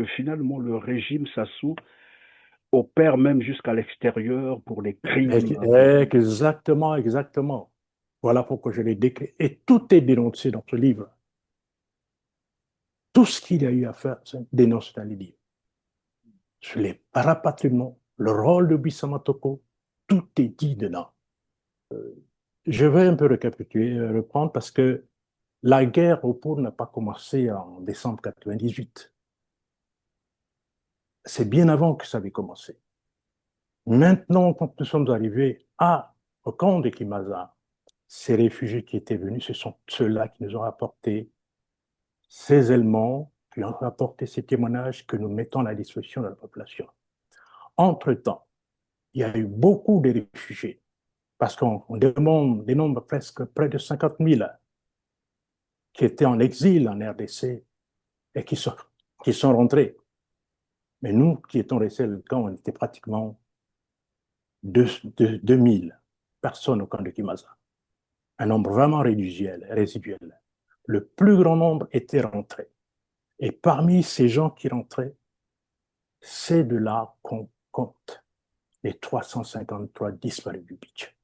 que finalement le régime Sassou opère même jusqu'à l'extérieur pour les crimes. Exactement, exactement. Voilà pourquoi je l'ai décrit. Et tout est dénoncé dans ce livre. Tout ce qu'il y a eu à faire, c'est dénoncé dans les livres. Sur les rapatriements, le rôle de Bissamatoko, tout est dit dedans. Je vais un peu récapituler, reprendre, parce que la guerre au Pôle n'a pas commencé en décembre 98. C'est bien avant que ça avait commencé. Maintenant, quand nous sommes arrivés au camp de Kimaza, ces réfugiés qui étaient venus, ce sont ceux-là qui nous ont apporté ces éléments, qui ont apporté ces témoignages que nous mettons à la disposition de la population. Entre-temps, il y a eu beaucoup de réfugiés, parce qu'on dénombre presque près de 50 000 qui étaient en exil en RDC et qui sont rentrés. Mais nous qui étions restés le camp, on était pratiquement 2000 personnes au camp de Kimaza. Un nombre vraiment résiduel. Le plus grand nombre était rentré. Et parmi ces gens qui rentraient, c'est de là qu'on compte les 353 disparus du beach.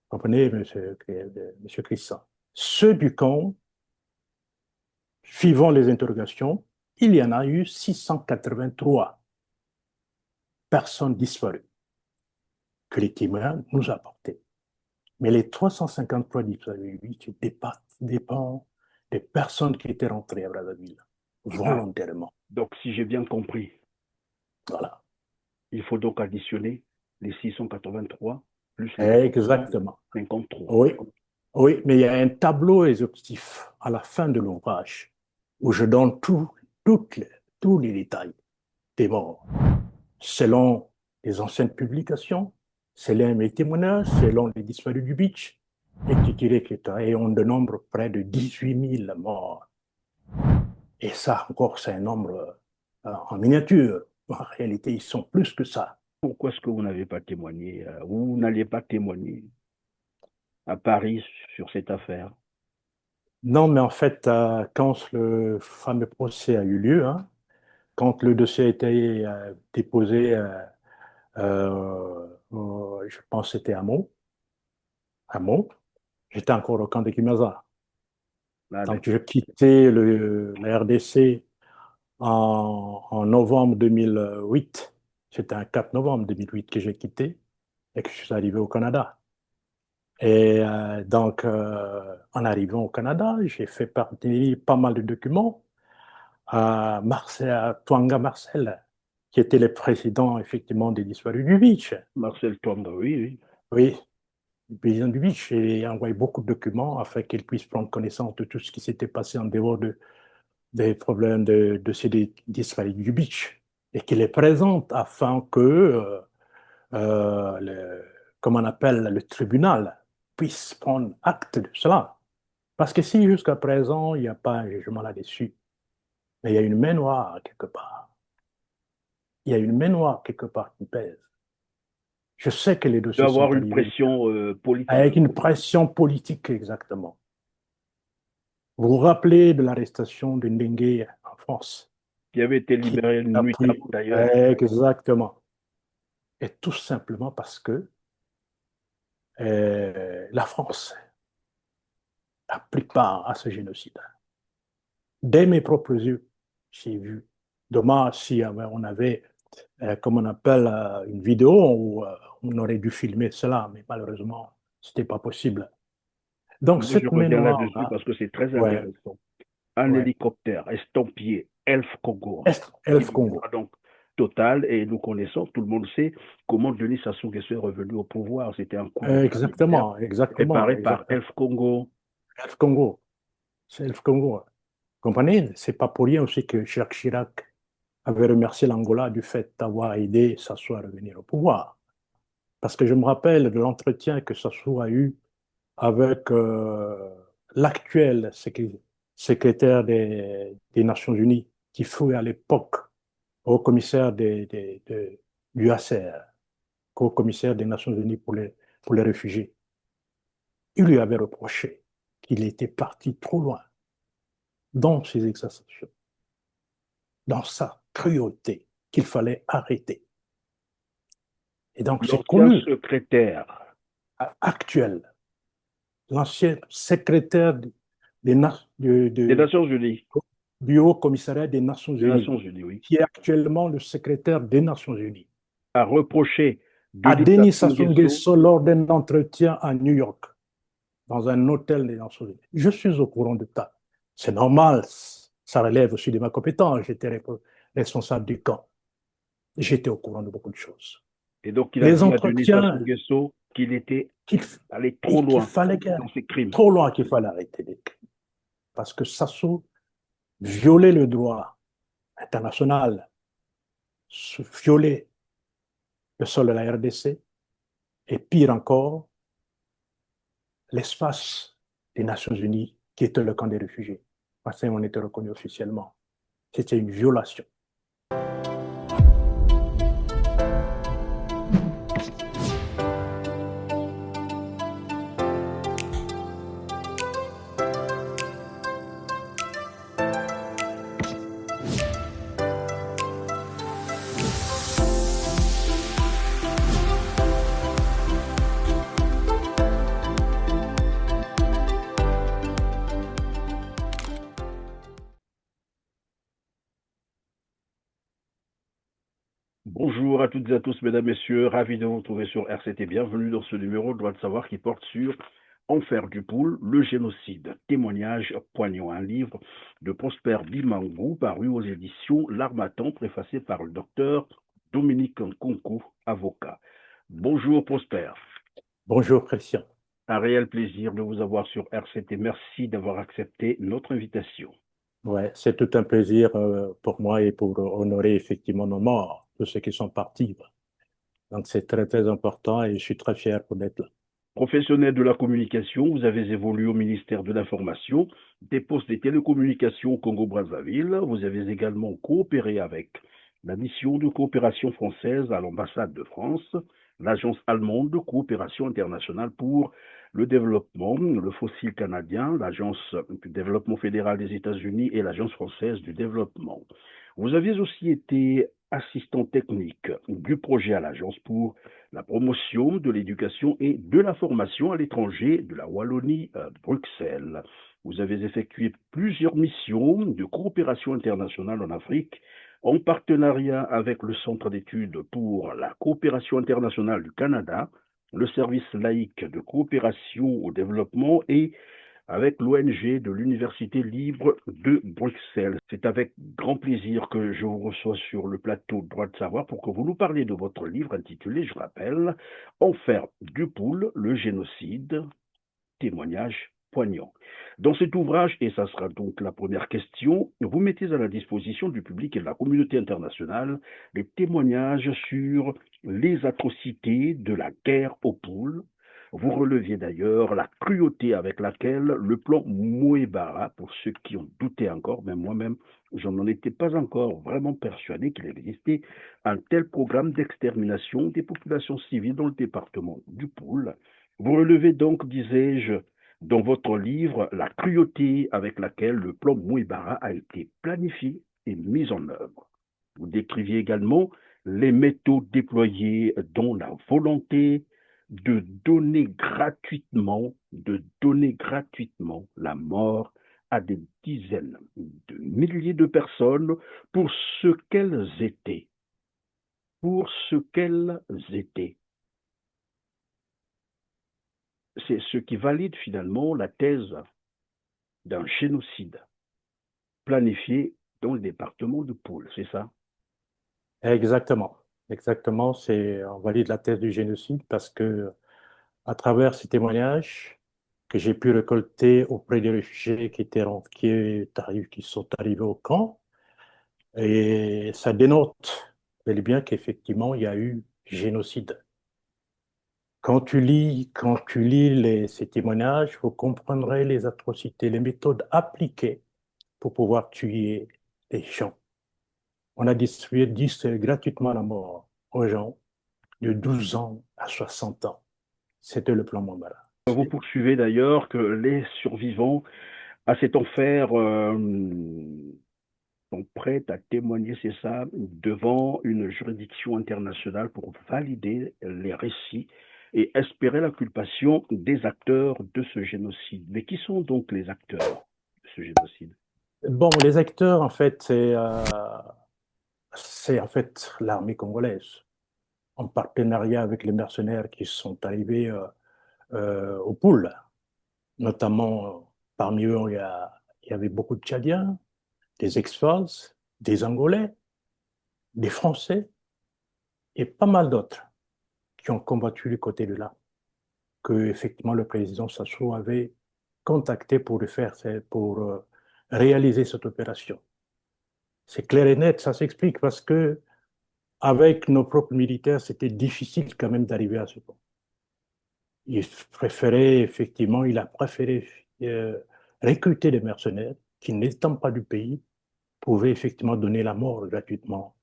Vous comprenez, monsieur Christian? Ceux du camp, suivant les interrogations, il y en a eu 683 personnes disparues que les témoins nous ont apportées. Mais les 353 disparus du beach dépendent des personnes qui étaient rentrées à Brazzaville Ah, volontairement. donc si j'ai bien compris, Voilà. il faut donc additionner les 683 plus les Exactement. 353. Oui, oui, mais il y a un tableau exhaustif à la fin de l'ouvrage où je donne toutes tous les détails des morts, selon les anciennes publications, selon mes témoignages, selon les disparus du beach, etc. Et on dénombre près de 18 000 morts. Et ça, encore, c'est un nombre en miniature. En réalité, ils sont plus que ça. Pourquoi est-ce que vous n'avez pas témoigné, vous n'alliez pas témoigner à Paris sur cette affaire? Non, mais en fait, quand le fameux procès a eu lieu, hein, quand le dossier a été déposé, je pense que c'était à Meaux, j'étais encore au camp de Kimaza. Ah, Donc, d'accord. je quittais la RDC en novembre 2008. C'était un 4 novembre 2008 que j'ai quitté et que je suis arrivé au Canada. Et donc, en arrivant au Canada, j'ai fait partie pas mal de documents à Marcel, à Twanga Marcel, qui était le président, effectivement, des disparus du Beach. Marcel Twanga, oui, oui. Oui, le président du Beach. Et a envoyé beaucoup de documents afin qu'il puisse prendre connaissance de tout ce qui s'était passé en dehors des problèmes de ces disparus du Beach. Et qu'il les présente afin que, comme on appelle, le tribunal puisse prendre acte de cela. Parce que si jusqu'à présent, il n'y a pas un jugement là-dessus, mais il y a une main noire quelque part. Il y a une main noire quelque part qui pèse. Je sais que les Il doit dossiers y avoir sont une arrivés pression politique. avec une pression politique exactement. Vous vous rappelez de l'arrestation de Ndengue en France, Qui avait été qui libéré a pris nuitamment d'ailleurs. exactement, et tout simplement parce que la France a pris part à ce génocide. Dès mes propres yeux, j'ai vu. Dommage si on avait, comme on appelle, une vidéo où on aurait dû filmer cela, mais malheureusement, ce n'était pas possible. Donc, Moi, je cette main reviens là-dessus noire-là, parce que c'est très ouais, intéressant. Un ouais, hélicoptère estampillé Elf Congo, Elf immédiat Congo. donc total, et nous connaissons, tout le monde sait comment Denis Sassou Nguesso est revenu au pouvoir. C'était un coup d'État militaire Exactement, exactement, préparé par exactement. Elf Congo. Elf Congo, c'est Elf Congo. Vous comprenez? C'est pas pour rien aussi que Jacques Chirac avait remercié l'Angola du fait d'avoir aidé Sassou à revenir au pouvoir. Parce que je me rappelle de l'entretien que Sassou a eu avec l'actuel secrétaire des Nations Unies, qui fut à l'époque au commissaire du HCR, co-commissaire des Nations Unies pour les réfugiés. Il lui avait reproché qu'il était parti trop loin dans ses exactions. dans sa cruauté qu'il fallait arrêter. Et donc, c'est L'ancien connu, secrétaire actuel, l'ancien secrétaire des, des Nations Unies, du Haut Commissariat des Nations des Unies, Nations Unies, oui, qui est actuellement le secrétaire des Nations Unies, a reproché à Denis Denis Sassou Sassou Nguesso. Nguesso lors d'un entretien à New York, dans un hôtel des Nations Unies. Je suis au courant de ça. C'est normal, ça relève aussi de ma compétence. J'étais responsable du camp. J'étais au courant de beaucoup de choses. Et donc, il a Les dit à Denis Sassou entretiens Nguesso qu'il était qu'il allé trop qu'il loin fallait dans ses crimes. trop loin qu'il fallait arrêter les crimes. Parce que Sassou violait le droit international, violait le sol de la RDC, et pire encore, l'espace des Nations Unies, qui était le camp des réfugiés. Parce qu'on était reconnu officiellement. C'était une violation. Bonjour à toutes et à tous, mesdames, messieurs, ravi de vous retrouver sur RCT. Bienvenue dans ce numéro de Droit de savoir qui porte sur Enfer du Poule, le génocide, témoignage poignant, un livre de Prosper Bimangou paru aux éditions L'Harmattan, préfacé par le docteur Dominique Nkonkou, avocat. Bonjour Prosper. Bonjour Christian. Un réel plaisir de vous avoir sur RCT. Merci d'avoir accepté notre invitation. Ouais, c'est tout un plaisir pour moi et pour honorer effectivement nos morts, tous ceux qui sont partis. Donc c'est très très important et je suis très fier d'être là. Professionnel de la communication, vous avez évolué au ministère de l'Information, des postes de télécommunications au Congo-Brazzaville. Vous avez également coopéré avec la mission de coopération française à l'ambassade de France, l'agence allemande de coopération internationale pour le développement, le fossile canadien, l'agence du développement fédéral des États-Unis et l'agence française du développement. Vous aviez aussi été assistant technique du projet à l'agence pour la promotion de l'éducation et de la formation à l'étranger de la Wallonie à Bruxelles. Vous avez effectué plusieurs missions de coopération internationale en Afrique en partenariat avec le Centre d'études pour la coopération internationale du Canada, le service laïque de coopération au développement et avec l'ONG de l'Université libre de Bruxelles. C'est avec grand plaisir que je vous reçois sur le plateau de Droit de savoir pour que vous nous parliez de votre livre intitulé, je rappelle, Enfer du Poule, le génocide, témoignage poignant. Dans cet ouvrage, et ça sera donc la première question, vous mettez à la disposition du public et de la communauté internationale des témoignages sur les atrocités de la guerre aux poules. Vous releviez d'ailleurs la cruauté avec laquelle le plan Moebara, pour ceux qui ont douté encore, mais moi-même, je n'en étais pas encore vraiment persuadé qu'il existait un tel programme d'extermination des populations civiles dans le département du Poule. Vous relevez donc, disais-je, dans votre livre, la cruauté avec laquelle le plan Mouébara a été planifié et mis en œuvre. Vous décriviez également les méthodes déployées, dont la volonté de donner gratuitement la mort à des dizaines de milliers de personnes pour ce qu'elles étaient. Pour ce qu'elles étaient. C'est ce qui valide finalement la thèse d'un génocide planifié dans le département de Pôle, c'est ça? Exactement. Exactement, on valide la thèse du génocide parce que à travers ces témoignages que j'ai pu récolter auprès des réfugiés qui sont arrivés au camp, et ça dénote bel et bien qu'effectivement il y a eu génocide. Quand tu lis ces témoignages, vous comprendrez les atrocités, les méthodes appliquées pour pouvoir tuer les gens. On a distribué gratuitement la mort aux gens de 12 ans à 60 ans. C'était le plan Montbala. Vous poursuivez d'ailleurs que les survivants à cet enfer sont prêtes à témoigner, c'est ça, devant une juridiction internationale pour valider les récits et espérer la culpation des acteurs de ce génocide. Mais qui sont donc les acteurs de ce génocide? Bon, les acteurs, en fait, c'est en fait l'armée congolaise, en partenariat avec les mercenaires qui sont arrivés au pôle. Notamment, parmi eux, il y avait beaucoup de Tchadiens, des ex-Forces, des Angolais, des Français et pas mal d'autres qui ont combattu du côté de là, que effectivement le président Sassou avait contacté pour réaliser cette opération. C'est clair et net, ça s'explique parce que avec nos propres militaires, c'était difficile quand même d'arriver à ce point. Il a préféré euh, recruter des mercenaires qui, n'étant pas du pays, pouvaient effectivement donner la mort gratuitement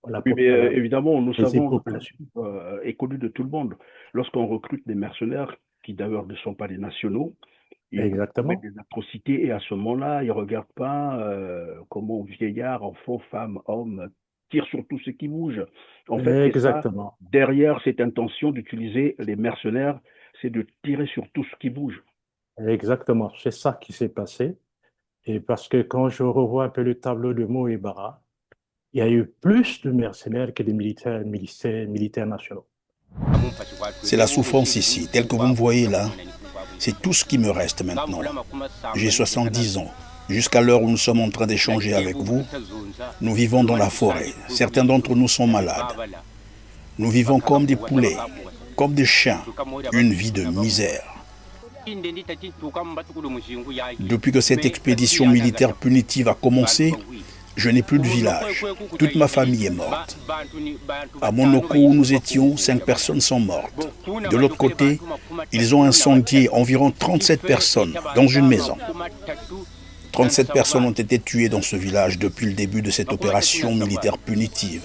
Oui, mais à la évidemment, nous savons, le population. principe est connu de tout le monde. Lorsqu'on recrute des mercenaires, qui d'ailleurs ne sont pas des nationaux, ils commettent Exactement. des atrocités et à ce moment-là, ils ne regardent pas comment vieillard, enfant, femme, homme tire sur tout ce qui bouge. En fait, c'est ça, Exactement. derrière cette intention d'utiliser les mercenaires, c'est de tirer sur tout ce qui bouge. Exactement. C'est ça qui s'est passé. Et parce que quand je revois un peu le tableau de Mo et Bara, il y a eu plus de mercenaires que de militaires nationaux. C'est la souffrance ici, telle que vous me voyez là. C'est tout ce qui me reste maintenant. J'ai 70 ans. Jusqu'à l'heure où nous sommes en train d'échanger avec vous, nous vivons dans la forêt. Certains d'entre nous sont malades. Nous vivons comme des poulets, comme des chiens, une vie de misère. Depuis que cette expédition militaire punitive a commencé, je n'ai plus de village. Toute ma famille est morte. À Monoko, où nous étions, 5 personnes sont mortes. De l'autre côté, ils ont incendié environ 37 personnes dans une maison. 37 personnes ont été tuées dans ce village depuis le début de cette opération militaire punitive.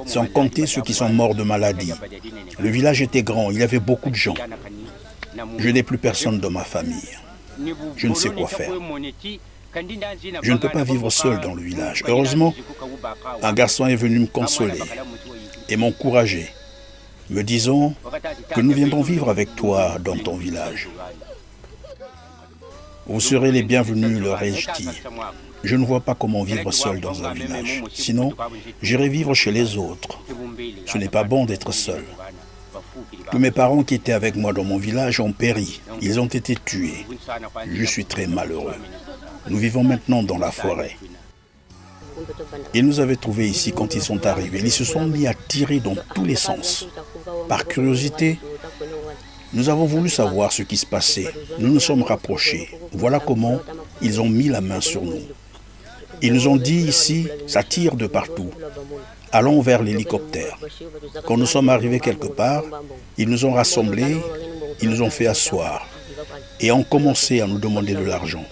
Sans compter ceux qui sont morts de maladie. Le village était grand, il y avait beaucoup de gens. Je n'ai plus personne dans ma famille. Je ne sais quoi faire. Je ne peux pas vivre seul dans le village. Heureusement, un garçon est venu me consoler et m'encourager, me disant que nous viendrons vivre avec toi dans ton village. Vous serez les bienvenus, leur ai-je dit. Je ne vois pas comment vivre seul dans un village. Sinon, j'irai vivre chez les autres. Ce n'est pas bon d'être seul. Tous mes parents qui étaient avec moi dans mon village ont péri. Ils ont été tués. Je suis très malheureux. Nous vivons maintenant dans la forêt. Ils nous avaient trouvés ici quand ils sont arrivés. Ils se sont mis à tirer dans tous les sens. Par curiosité, nous avons voulu savoir ce qui se passait. Nous nous sommes rapprochés. Voilà comment ils ont mis la main sur nous. Ils nous ont dit ici, ça tire de partout. Allons vers l'hélicoptère. Quand nous sommes arrivés quelque part, ils nous ont rassemblés, ils nous ont fait asseoir et ont commencé à nous demander de l'argent.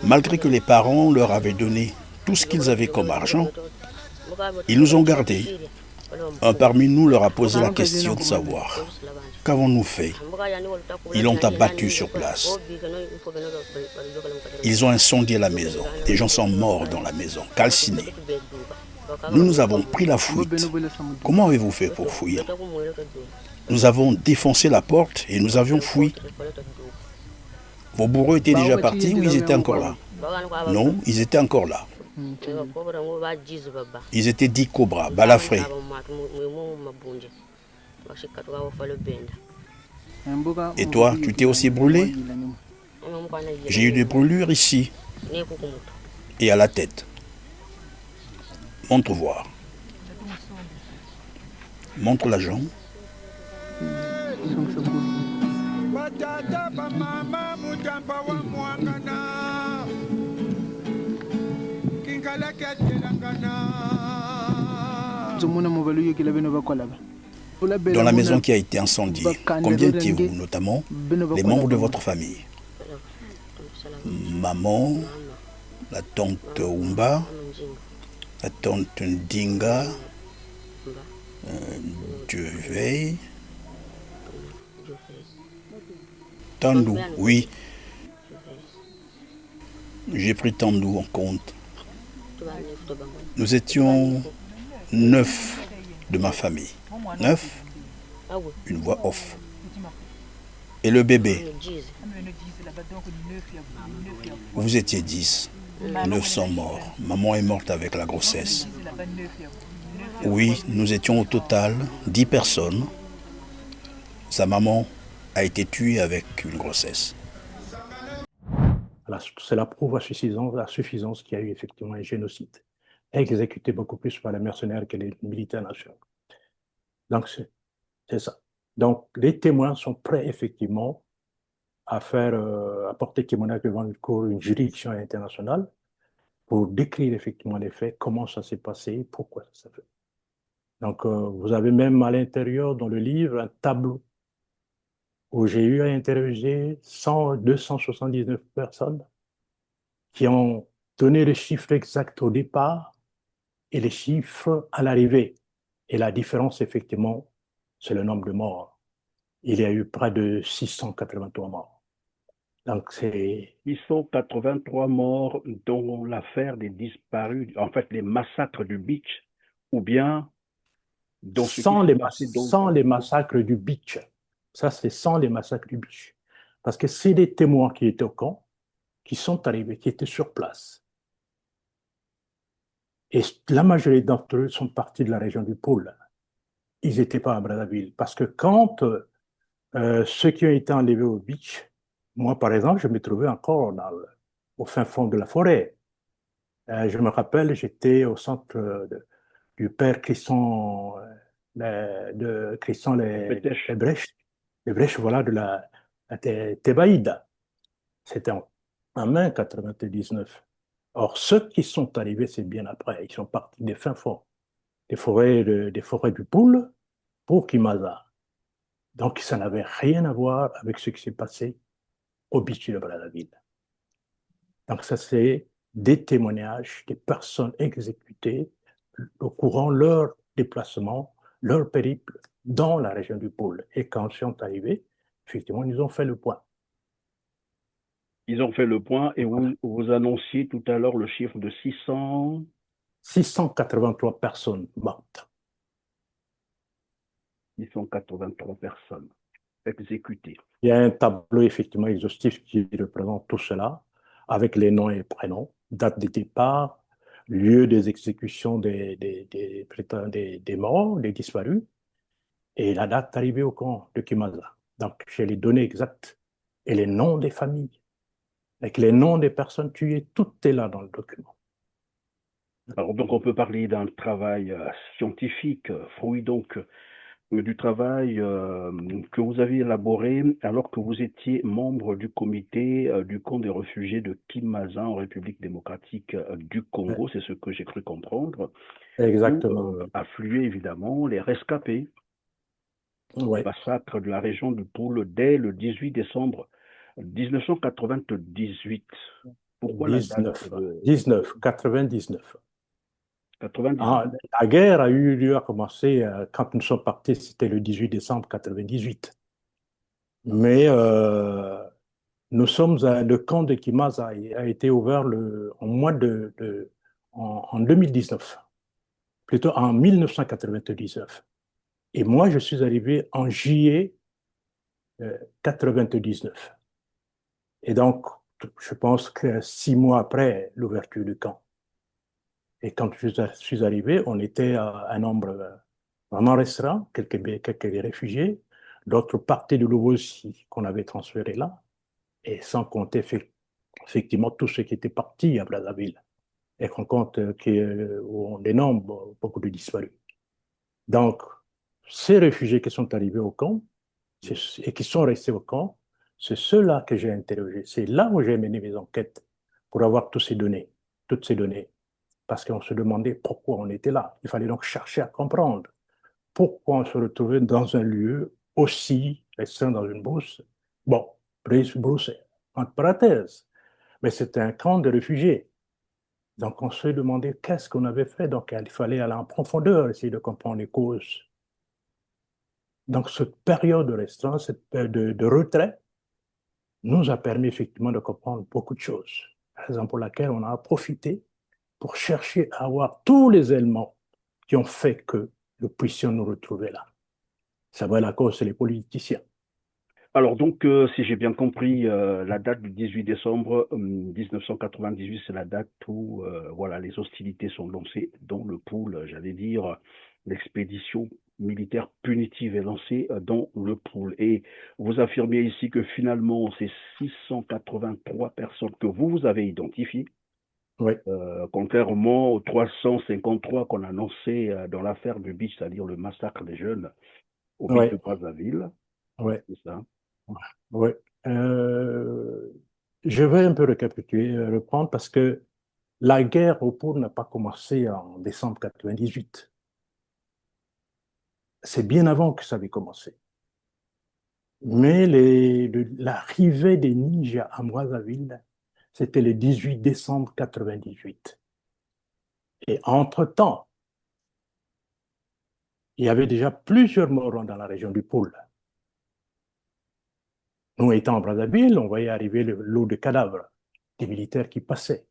Malgré que les parents leur avaient donné tout ce qu'ils avaient comme argent, ils nous ont gardés. Un parmi nous leur a posé la question de savoir qu'avons-nous fait. Ils l'ont abattu sur place. Ils ont incendié la maison. Des gens sont morts dans la maison, calcinés. Nous avons pris la fuite. Comment avez-vous fait pour fuir? Nous avons défoncé la porte et nous avions fui. Vos bourreaux étaient déjà partis ou ils étaient encore là? Non, ils étaient encore là. Ils étaient 10 cobras, balafrés. Et toi, tu t'es aussi brûlé? J'ai eu des brûlures ici et à la tête. Montre voir. Montre la jambe. Dans la maison qui a été incendiée, combien étiez-vous, notamment les membres de votre famille? Maman, la tante Oumba, la tante Ndinga, Dieu veille, Tandou, oui, j'ai pris Tandou en compte. Nous étions 9 de ma famille. 9, une voix off. Et le bébé, vous étiez 10. 9 sont morts. Maman est morte avec la grossesse. Oui, nous étions au total 10 personnes. Sa maman a été tuée avec une grossesse. Cela prouve à suffisance qu'il y a eu effectivement un génocide, exécuté beaucoup plus par les mercenaires que les militaires nationaux. Donc, c'est ça. Donc, les témoins sont prêts effectivement à porter témoignage devant une juridiction internationale pour décrire effectivement les faits, comment ça s'est passé, pourquoi ça s'est fait. Donc, vous avez même à l'intérieur, dans le livre, un tableau où j'ai eu à interroger 279 personnes qui ont donné les chiffres exacts au départ et les chiffres à l'arrivée. Et la différence, effectivement, c'est le nombre de morts. Il y a eu près de 683 morts. Donc, c'est 683 morts dans l'affaire des disparus, en fait, les massacres du Beach, ou bien dans ce qui s'est passé sans les massacres du Beach. Ça, c'est sans les massacres du Beach. Parce que c'est des témoins qui étaient au camp, qui sont arrivés, qui étaient sur place. Et la majorité d'entre eux sont partis de la région du pôle. Ils n'étaient pas à Brazzaville. Parce que quand ceux qui ont été enlevés au Beach, moi, par exemple, je me trouvais encore au fin fond de la forêt. Je me rappelle, j'étais au centre du père Crisson, de Crisson les Brèches, voilà, de la Thébaïde. C'était en mai 99. Or, ceux qui sont arrivés, c'est bien après. Ils sont partis des fins fonds, des forêts du Poule pour Kimaza. Donc, ça n'avait rien à voir avec ce qui s'est passé au Bichi de Brazzaville. Donc, ça, c'est des témoignages des personnes exécutées au courant de leur déplacement, leur périple dans la région du pôle. Et quand ils sont arrivés, effectivement, ils ont fait le point. Ils ont fait le point et vous annonciez tout à l'heure le chiffre de 683 personnes mortes. 683 personnes exécutées. Il y a un tableau effectivement exhaustif qui représente tout cela, avec les noms et prénoms, date de départ, lieu des exécutions des morts, des disparus, et la date d'arrivée au camp de Kimaza. Donc, j'ai les données exactes et les noms des familles, avec les noms des personnes tuées, tout est là dans le document. Alors, donc, on peut parler d'un travail scientifique, fruit donc du travail que vous avez élaboré alors que vous étiez membre du comité du camp des réfugiés de Kimaza en République démocratique du Congo, c'est ce que j'ai cru comprendre. Exactement. Où affluaient évidemment les rescapés du massacre de la région du Poule dès le 18 décembre 1998. Pourquoi la date de 99. 99? La guerre a commencé quand nous sommes partis, c'était le 18 décembre 98. Mais le camp de Kimaza a été ouvert en 2019, plutôt en 1999. Et moi, je suis arrivé en juillet 99. Et donc, je pense que 6 mois après l'ouverture du camp. Et quand je suis arrivé, on était à un nombre vraiment restreint, quelques réfugiés, d'autres partaient de nouveau aussi qu'on avait transférés là, et sans compter effectivement tous ceux qui étaient partis à Brazzaville, et qu'on compte on dénombre beaucoup de disparus. Donc, ces réfugiés qui sont arrivés au camp et qui sont restés au camp, c'est ceux-là que j'ai interrogés. C'est là où j'ai mené mes enquêtes pour avoir toutes ces données. Parce qu'on se demandait pourquoi on était là. Il fallait donc chercher à comprendre pourquoi on se retrouvait dans un lieu aussi restreint dans une brousse. Bon, brousse entre parenthèses, mais c'était un camp de réfugiés. Donc on se demandait qu'est-ce qu'on avait fait. Donc il fallait aller en profondeur, essayer de comprendre les causes. Donc cette période de restreint, cette période de retrait, nous a permis effectivement de comprendre beaucoup de choses. Raison pour laquelle on a profité pour chercher à avoir tous les éléments qui ont fait que nous puissions nous retrouver là. Ça va à la cause, c'est les politiciens. Alors donc, si j'ai bien compris, la date du 18 décembre 1998, c'est la date où voilà, les hostilités sont lancées dans le pool, j'allais dire, l'expédition militaire punitive est lancée dans le pool. Et vous affirmez ici que finalement, ces 683 personnes que vous avez identifiées, Oui, contrairement aux 353 qu'on a annoncé dans l'affaire du beach, c'est-à-dire le massacre des jeunes au beach oui, de Brazzaville, oui, c'est ça. oui. Euh, je vais un peu récapituler, reprendre, parce que la guerre au pôle n'a pas commencé en décembre 98. C'est bien avant que ça avait commencé. Mais l'arrivée des ninjas à Brazzaville, c'était le 18 décembre 98. Et entre-temps, il y avait déjà plusieurs morts dans la région du pôle. Nous étant en Brazzaville, on voyait arriver le lot de cadavres des militaires qui passaient.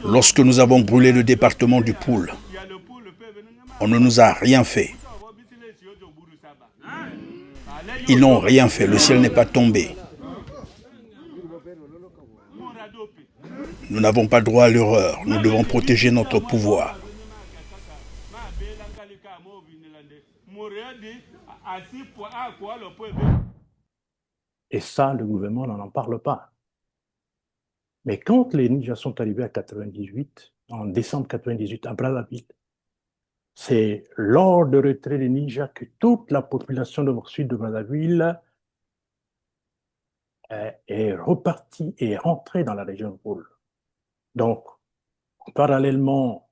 Lorsque nous avons brûlé le département du Poul, on ne nous a rien fait. Ils n'ont rien fait, le ciel n'est pas tombé. Nous n'avons pas droit à l'erreur, nous devons protéger notre pouvoir. Et ça, le gouvernement n'en parle pas. Mais quand les ninjas sont arrivés à 98, en décembre 98, à Brazzaville, c'est lors du retrait des ninjas que toute la population de sud de Brazzaville est repartie et est rentrée dans la région de Poul. Donc, parallèlement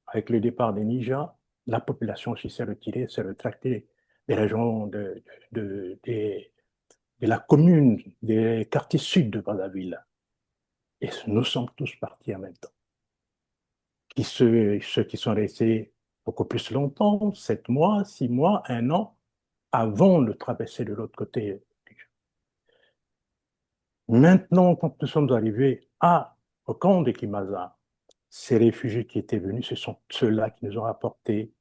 avec le départ des ninjas, la population aussi s'est retirée, s'est rétractée des régions de la commune, des quartiers sud de Brazzaville. Et nous sommes tous partis en même temps. Ceux qui sont restés beaucoup plus longtemps, 7 mois, 6 mois, 1 an, avant de traverser de l'autre côté. Maintenant, quand nous sommes arrivés au camp de Kimaza, ces réfugiés qui étaient venus, ce sont ceux-là qui nous ont apporté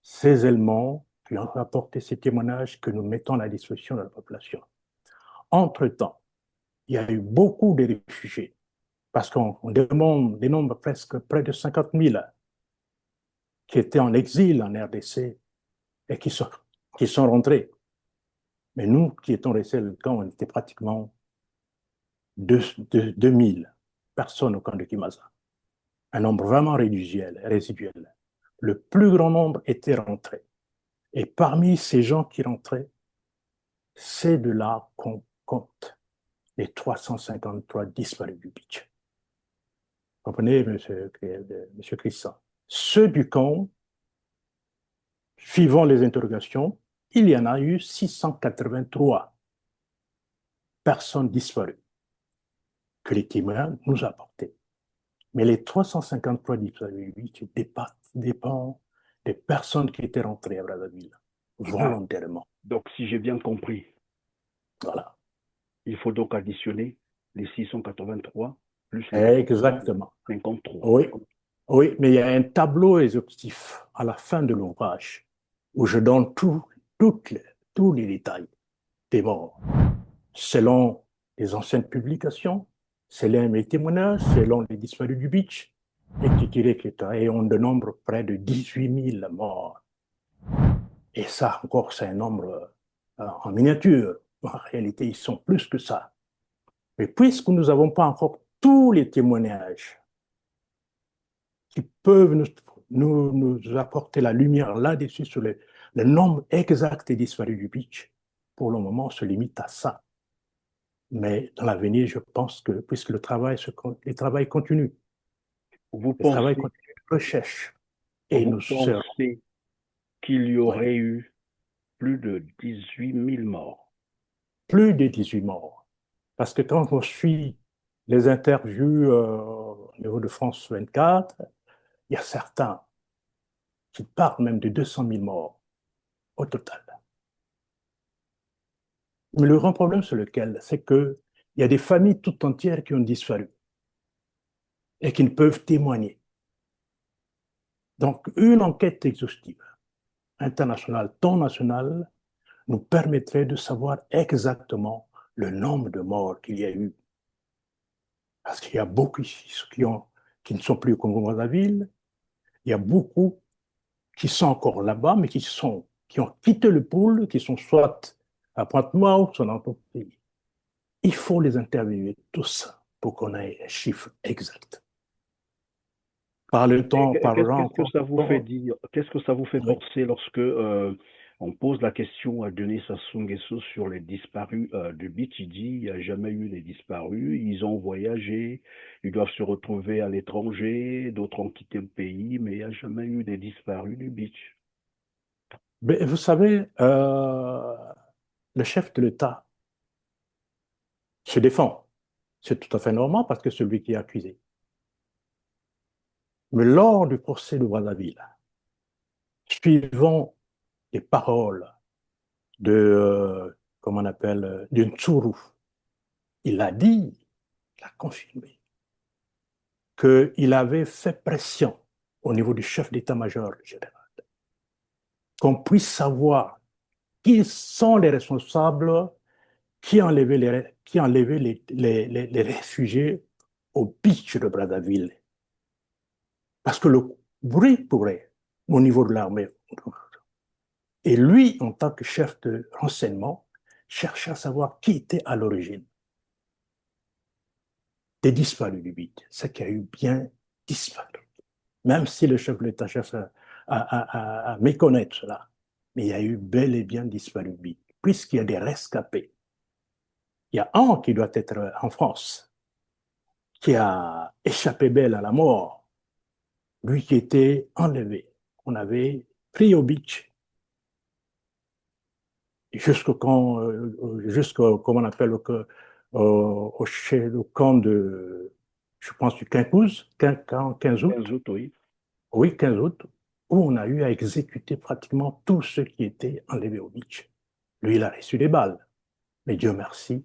ces éléments, qui ont apporté ces témoignages que nous mettons à la disposition de la population. Entre-temps, il y a eu beaucoup de réfugiés, parce qu'on dénombre presque près de 50 000 qui étaient en exil en RDC et qui sont rentrés. Mais nous qui étions restés au camp, on était pratiquement 2000 personnes au camp de Kimaza. Un nombre vraiment résiduel. Le plus grand nombre était rentré. Et parmi ces gens qui rentraient, c'est de là qu'on compte les 353 disparus du beach. Vous comprenez, monsieur Christian? Ceux du camp, suivant les interrogations, il y en a eu 683 personnes disparues que les témoins nous apportaient. Mais les 353 disparus du beach dépendent des personnes qui étaient rentrées à Brazzaville volontairement. Donc, si j'ai bien compris, voilà. Il faut donc additionner les 683 plus les Exactement. 53. Oui, mais il y a un tableau exhaustif à la fin de l'ouvrage où je donne tous les détails des morts, selon les anciennes publications, selon mes témoignages, selon les disparus du beach, et on dénombre près de 18 000 morts. Et ça, encore, c'est un nombre en miniature. En réalité, ils sont plus que ça. Mais puisque nous n'avons pas encore tous les témoignages qui peuvent nous apporter la lumière là-dessus sur le nombre exact des disparus du beach, pour le moment, on se limite à ça. Mais dans l'avenir, je pense que, puisque le travail continue, le travail continue de recherche, et vous pensez qu'il y aurait eu plus de 18 000 morts? Plus de 18 morts. Parce que quand on suit les interviews au niveau de France 24, il y a certains qui parlent même de 200 000 morts au total. Mais le grand problème, c'est lequel? C'est qu'il y a des familles tout entières qui ont disparu et qui ne peuvent témoigner. Donc, une enquête exhaustive, internationale, tant nationale, nous permettrait de savoir exactement le nombre de morts qu'il y a eu. Parce qu'il y a beaucoup qui ne sont plus au Congo-Brazzaville, il y a beaucoup qui sont encore là-bas, mais qui ont quitté le pôle, qui sont soit à Pointe-Noire ou soit dans d'autres pays. Il faut les interviewer tous pour qu'on ait un chiffre exact. Par le temps, parlant Qu'est-ce que encore. ça vous fait dire, qu'est-ce que ça vous fait Oui. penser lorsque on pose la question à Denis Sassou Nguesso sur les disparus du beach? Il dit il n'y a jamais eu de disparus, ils ont voyagé, ils doivent se retrouver à l'étranger, d'autres ont quitté le pays, mais il n'y a jamais eu de disparus du beach. Mais vous savez, le chef de l'État se défend. C'est tout à fait normal parce que c'est lui qui est accusé. Mais lors du procès de Brazzaville, suivant les paroles de, comment on appelle, de Ntsuru, il a dit, il a confirmé, qu'il avait fait pression au niveau du chef d'état-major général, qu'on puisse savoir qui sont les responsables qui enlevaient les réfugiés au beach de Brazzaville. Parce que le bruit pourrait, au niveau de l'armée, et lui, en tant que chef de renseignement, cherchait à savoir qui était à l'origine des disparus du beach, ce qui a eu bien disparu. Même si le chef de l'État cherche à méconnaître cela, mais il y a eu bel et bien disparu du beach, puisqu'il y a des rescapés. Il y a un qui doit être en France, qui a échappé belle à la mort, lui qui était enlevé. On avait pris au beach jusqu'au camp, comment on appelle, au camp de, je pense, du 15 15 août, août, oui. oui, 15 août, où on a eu à exécuter pratiquement tous ceux qui étaient enlevés au beach. Lui, il a reçu des balles, mais Dieu merci,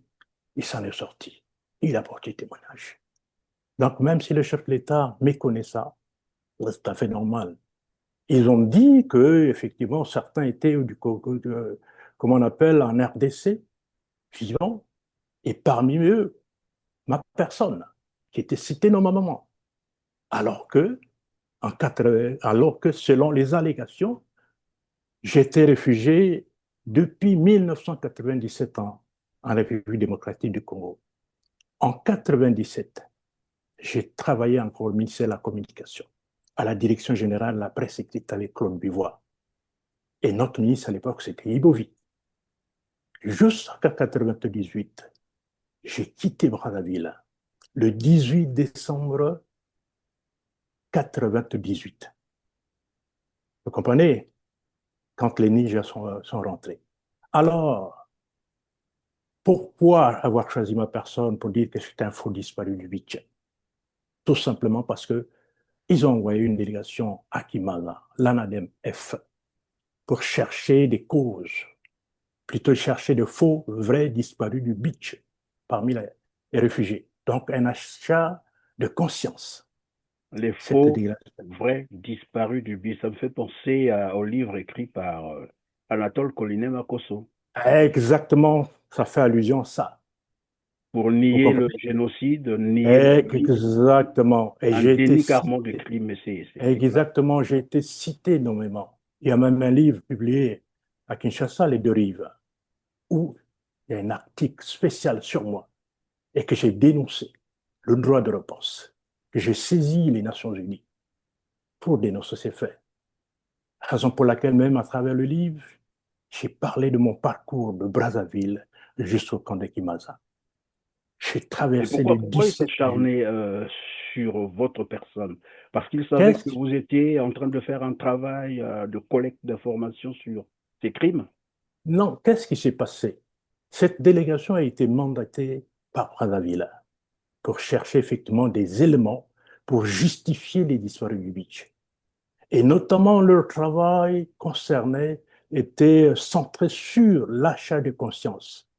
il s'en est sorti. Il a porté témoignage. Donc, même si le chef de l'État méconnaît ça, c'est tout à fait normal. Ils ont dit que, effectivement, certains étaient comment on appelle, en RDC, vivants, et parmi eux, ma personne, qui était citée normalement. Alors que, alors que, selon les allégations, j'étais réfugié depuis 1997 en République démocratique du Congo. En 1997, j'ai travaillé encore au ministère de la Communication, à la direction générale de la presse écrite avec Claude Bivois. Et notre ministre à l'époque, c'était Ibovi. Jusqu'à 1998, j'ai quitté Brazzaville le 18 décembre 1998. Vous comprenez? Quand les ninjas sont rentrés. Alors, pourquoi avoir choisi ma personne pour dire que j'étais un faux disparu du 8e? Tout simplement parce que ils ont envoyé une délégation à Kimana, l'ANADEM F, pour chercher des causes, plutôt chercher de faux, vrais disparus du beach parmi les réfugiés. Donc, un achat de conscience. Les Cette faux, délégation. vrais disparus du beach. Ça me fait penser au livre écrit par Anatole Collinet Makosso Exactement, ça fait allusion à ça. pour Vous nier le comprenez? génocide, nier le crime, Exactement. Et un j'ai été déni carrément de cité. crime, mais c'est grave. Exactement, j'ai été cité nommément. Il y a même un livre publié à Kinshasa, Les Deux Rives, où il y a un article spécial sur moi et que j'ai dénoncé le droit de réponse, que j'ai saisi les Nations Unies pour dénoncer ces faits. Raison pour laquelle même à travers le livre, j'ai parlé de mon parcours de Brazzaville jusqu'au camp de Kimaza. J'ai Et traversé les pourquoi il 17 villes. s'acharnait sur votre personne? Parce qu'il savait que Qu'est-ce vous étiez en train de faire un travail de collecte d'informations sur ces crimes. Non, qu'est-ce qui s'est passé? Cette délégation a été mandatée par Brazzaville pour chercher effectivement des éléments pour justifier les disparus du beach. Et notamment, leur travail était centré sur l'achat de conscience.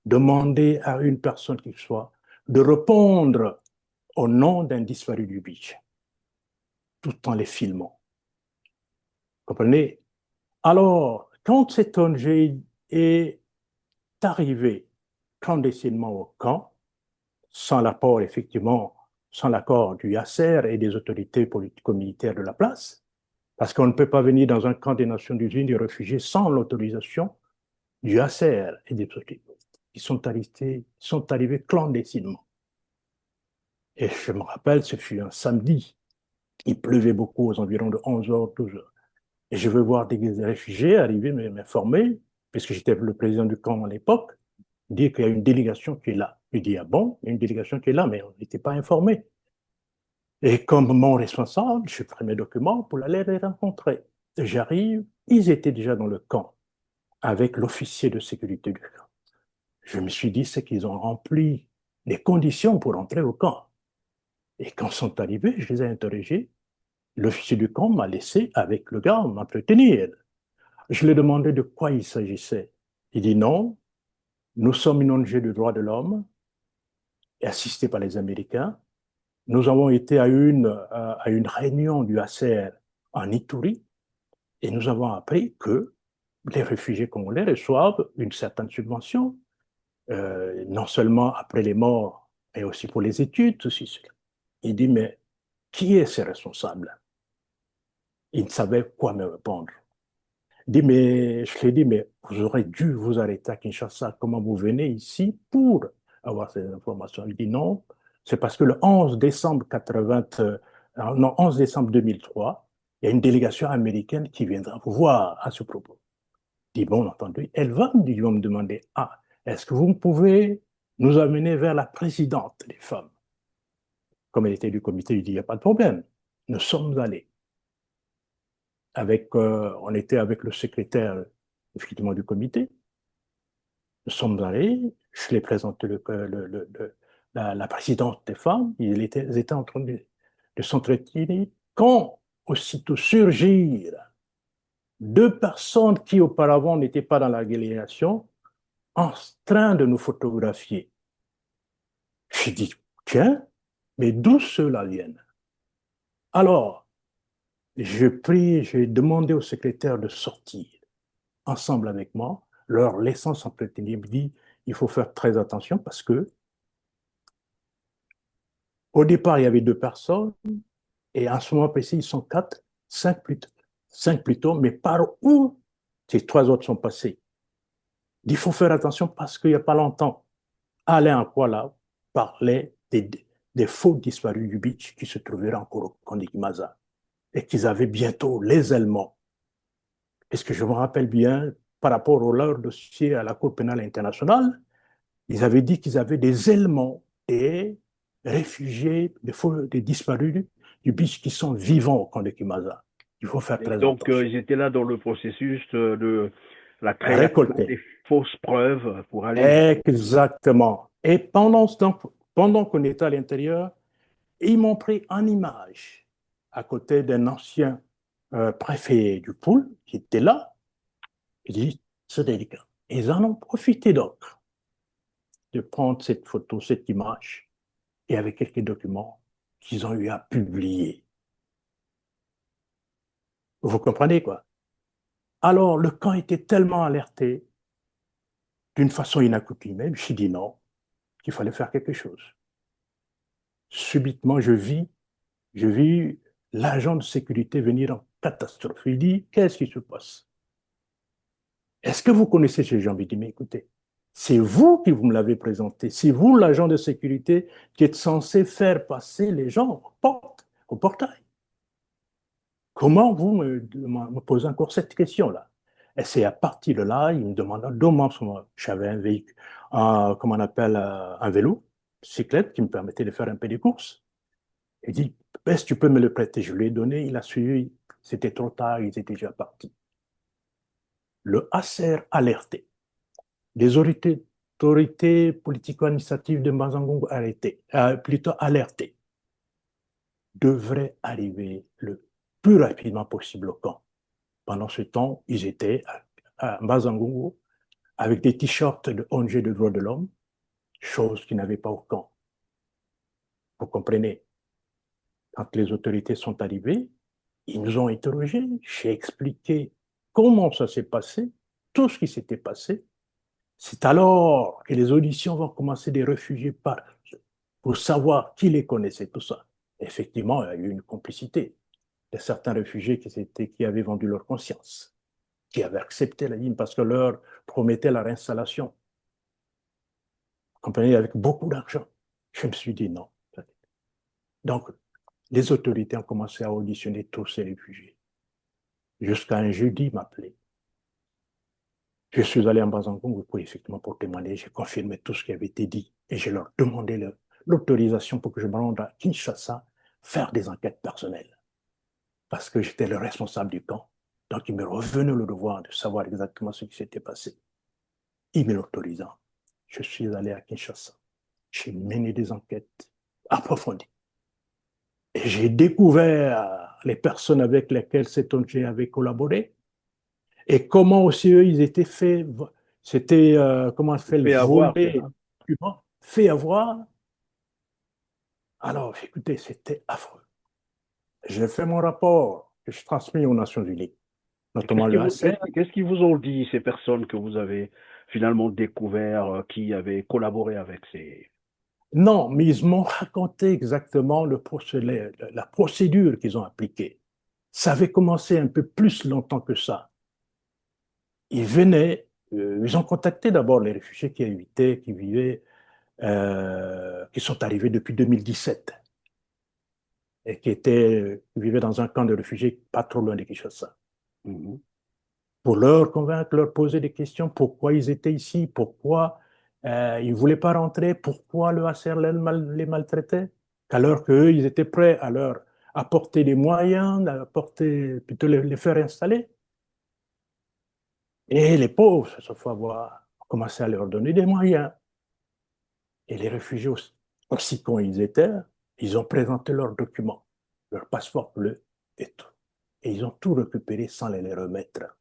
Demander à une personne qui soit de répondre au nom d'un disparu du beach, tout en les filmant. Vous comprenez? Alors, quand cet ONG est arrivé clandestinement au camp, sans l'apport, effectivement, sans l'accord du Yasser et des autorités politico-militaires de la place, parce qu'on ne peut pas venir dans un camp des Nations Unies des réfugiés sans l'autorisation du Yasser et des autorités. Ils sont arrivés clandestinement. Et je me rappelle, ce fut un samedi. Il pleuvait beaucoup aux environs de 11h, 12h. Et je veux voir des réfugiés arriver m'informer, puisque j'étais le président du camp à l'époque, dire qu'il y a une délégation qui est là. Je dis, ah bon, il y a une délégation qui est là, mais on n'était pas informé. Et comme mon responsable, je prends mes documents pour aller les rencontrer. J'arrive, ils étaient déjà dans le camp avec l'officier de sécurité du camp. Je me suis dit, c'est qu'ils ont rempli les conditions pour entrer au camp. Et quand ils sont arrivés, je les ai interrogés. L'officier du camp m'a laissé avec le gars m'entretenir. Je lui ai demandé de quoi il s'agissait. Il dit non, nous sommes une ONG de droits de l'homme, assistée par les Américains. Nous avons été à une réunion du HCR en Ituri et nous avons appris que les réfugiés congolais reçoivent une certaine subvention, non seulement après les morts, mais aussi pour les études, tout ceci. Il dit, mais qui est ce responsable? Il ne savait quoi me répondre. Je lui ai dit, mais vous aurez dû vous arrêter à Kinshasa. Comment vous venez ici pour avoir ces informations? Il dit non, c'est parce que le 11 décembre 11 décembre 2003, il y a une délégation américaine qui viendra vous voir à ce propos. Je dis, bon entendu, elle va me demander, ah, est-ce que vous pouvez nous amener vers la présidente des femmes? Comme elle était du comité, il dit, il n'y a pas de problème. Nous sommes allés. On était avec le secrétaire effectivement du comité. Nous sommes allés, je l'ai présenté la présidente des femmes, ils étaient en train de s'entretenir quand aussitôt surgirent deux personnes qui auparavant n'étaient pas dans la délégation en train de nous photographier. J'ai dit, tiens, mais d'où ceux-là viennent? Alors, j'ai demandé au secrétaire de sortir ensemble avec moi, leur laissant s'entretenir. Il me dit, il faut faire très attention parce que au départ, il y avait deux personnes et en ce moment précis, ils sont quatre, cinq plutôt, mais par où ces trois autres sont passés? Il faut faire attention parce qu'il n'y a pas longtemps, Alain Akwala parlait des faux disparus du beach qui se trouveraient encore au camp de Kimaza et qu'ils avaient bientôt les éléments. Est-ce que je me rappelle bien, par rapport à leur dossier à la Cour pénale internationale, ils avaient dit qu'ils avaient des éléments des réfugiés, des disparus du beach qui sont vivants au camp de Kimaza. Il faut faire très attention. Donc, ils étaient là dans le processus de la création des fausses preuves pour aller... Exactement. Et pendant qu'on était à l'intérieur, ils m'ont pris en image à côté d'un ancien préfet du pôle qui était là. Ils disent, c'est délicat. Ils en ont profité donc de prendre cette photo, cette image, et avec quelques documents qu'ils ont eu à publier. Vous comprenez quoi? Alors, le camp était tellement alerté, d'une façon inaccoutumée, je me suis dit non, qu'il fallait faire quelque chose. Subitement, je vis l'agent de sécurité venir en catastrophe. Il dit, qu'est-ce qui se passe? Est-ce que vous connaissez ces gens? Je dis, mais écoutez, c'est vous qui vous me l'avez présenté. C'est vous, l'agent de sécurité, qui êtes censé faire passer les gens au portail. Comment vous me posez encore cette question-là? Et c'est à partir de là, il me demanda comment j'avais un véhicule, comment on appelle, un vélo, cyclette, qui me permettait de faire un peu des courses. Il dit, est-ce que tu peux me le prêter? Je lui ai donné, il a suivi. C'était trop tard, ils étaient déjà partis. Le HCR alerté. Les autorités autorités politico-administratives de Mazangongo plutôt alertées, devraient arriver le plus rapidement possible au camp. Pendant ce temps, ils étaient à Mazangongo avec des t-shirts de ONG de droits de l'homme, chose qu'ils n'avaient pas au camp. Vous comprenez? Quand les autorités sont arrivées, ils nous ont interrogés, j'ai expliqué comment ça s'est passé, tout ce qui s'était passé. C'est alors que les auditions vont commencer des réfugiés pour savoir qui les connaissait, tout ça. Effectivement, il y a eu une complicité de certains réfugiés qui avaient vendu leur conscience, qui avaient accepté la ligne parce que leur promettait la réinstallation. Vous comprenez, avec beaucoup d'argent. Je me suis dit non. Donc, les autorités ont commencé à auditionner tous ces réfugiés. Jusqu'à un jeudi, ils m'appelaient. Je suis allé en Bazangongo effectivement pour témoigner. J'ai confirmé tout ce qui avait été dit et je leur demandais l'autorisation pour que je me rende à Kinshasa faire des enquêtes personnelles. Parce que j'étais le responsable du camp. Donc, il me revenait le devoir de savoir exactement ce qui s'était passé. Il me l'autorisant, je suis allé à Kinshasa. J'ai mené des enquêtes approfondies. Et j'ai découvert les personnes avec lesquelles cet ONG avait collaboré et comment aussi eux, ils étaient faits, c'était, comment on fait, Fait avoir, c'est voler, ça? fait avoir. Alors, écoutez, c'était affreux. J'ai fait mon rapport que je transmis aux Nations Unies, notamment le HCR. Qu'est-ce qu'ils vous ont dit, ces personnes que vous avez finalement découvert, qui avaient collaboré avec ces... Non, mais ils m'ont raconté exactement la procédure qu'ils ont appliquée. Ça avait commencé un peu plus longtemps que ça. Ils venaient, ils ont contacté d'abord les réfugiés qui vivaient, qui sont arrivés depuis 2017 et qui vivaient dans un camp de réfugiés pas trop loin de Kinshasa. Mhm. Pour leur convaincre, leur poser des questions, pourquoi ils étaient ici, pourquoi ils ne voulaient pas rentrer, pourquoi le HCR les maltraitait, alors qu'eux, ils étaient prêts à leur apporter des moyens, plutôt les faire installer. Et les pauvres, cette fois, ont commencé à leur donner des moyens. Et les réfugiés, aussi cons ils étaient, ils ont présenté leurs documents, leur passeport bleu et tout. Et ils ont tout récupéré sans les remettre.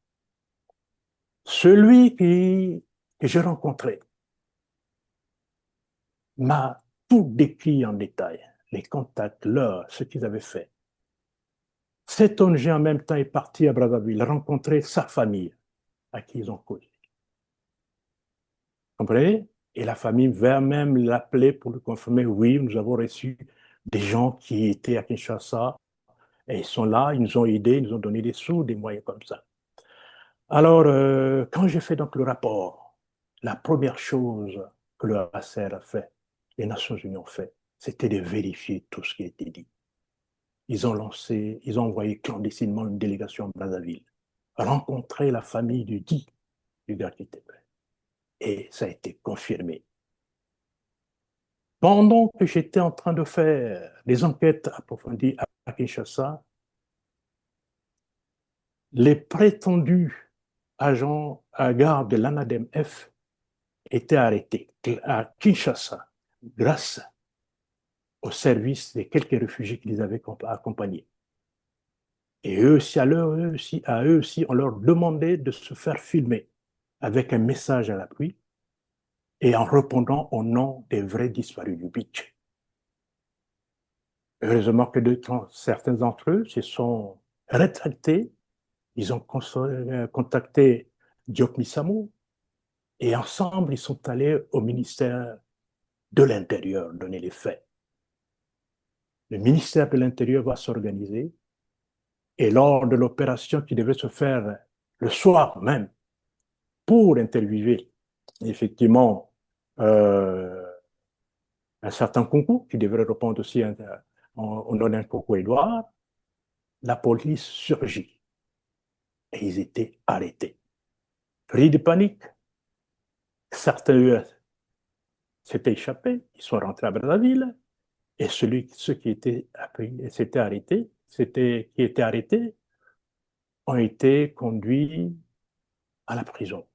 Celui que j'ai rencontré m'a tout décrit en détail, les contacts, l'heure, ce qu'ils avaient fait. Cet ONG en même temps est parti à Brazzaville rencontrer sa famille à qui ils ont causé. Vous comprenez? Et la famille va même l'appeler pour lui confirmer, oui, nous avons reçu des gens qui étaient à Kinshasa et ils sont là, ils nous ont aidés, ils nous ont donné des sous, des moyens comme ça. Alors, quand j'ai fait donc le rapport, la première chose que le HCR a fait, les Nations Unies ont fait, c'était de vérifier tout ce qui a été dit. Ils ont envoyé clandestinement une délégation à Brazzaville, rencontrer la famille du gars qui était prêt. Et ça a été confirmé. Pendant que j'étais en train de faire des enquêtes approfondies à Kinshasa, les prétendus agents à garde de l'ANADEM-F étaient arrêtés à Kinshasa grâce au service des quelques réfugiés qui les avaient accompagnés. Et eux aussi, à eux aussi, on leur demandait de se faire filmer avec un message à l'appui et en répondant au nom des vrais disparus du beach. Heureusement que certains d'entre eux se sont rétractés, ils ont contacté Diop Missamou et ensemble, ils sont allés au ministère de l'Intérieur donner les faits. Le ministère de l'Intérieur va s'organiser et lors de l'opération qui devait se faire le soir même pour interviewer effectivement euh, un certain concours qui devrait répondre aussi au nom d'un concours Édouard, la police surgit et ils étaient arrêtés. Pris de panique, certains s'étaient échappés, ils sont rentrés à Brazzaville et ceux qui étaient arrêtés ont été conduits à la prison.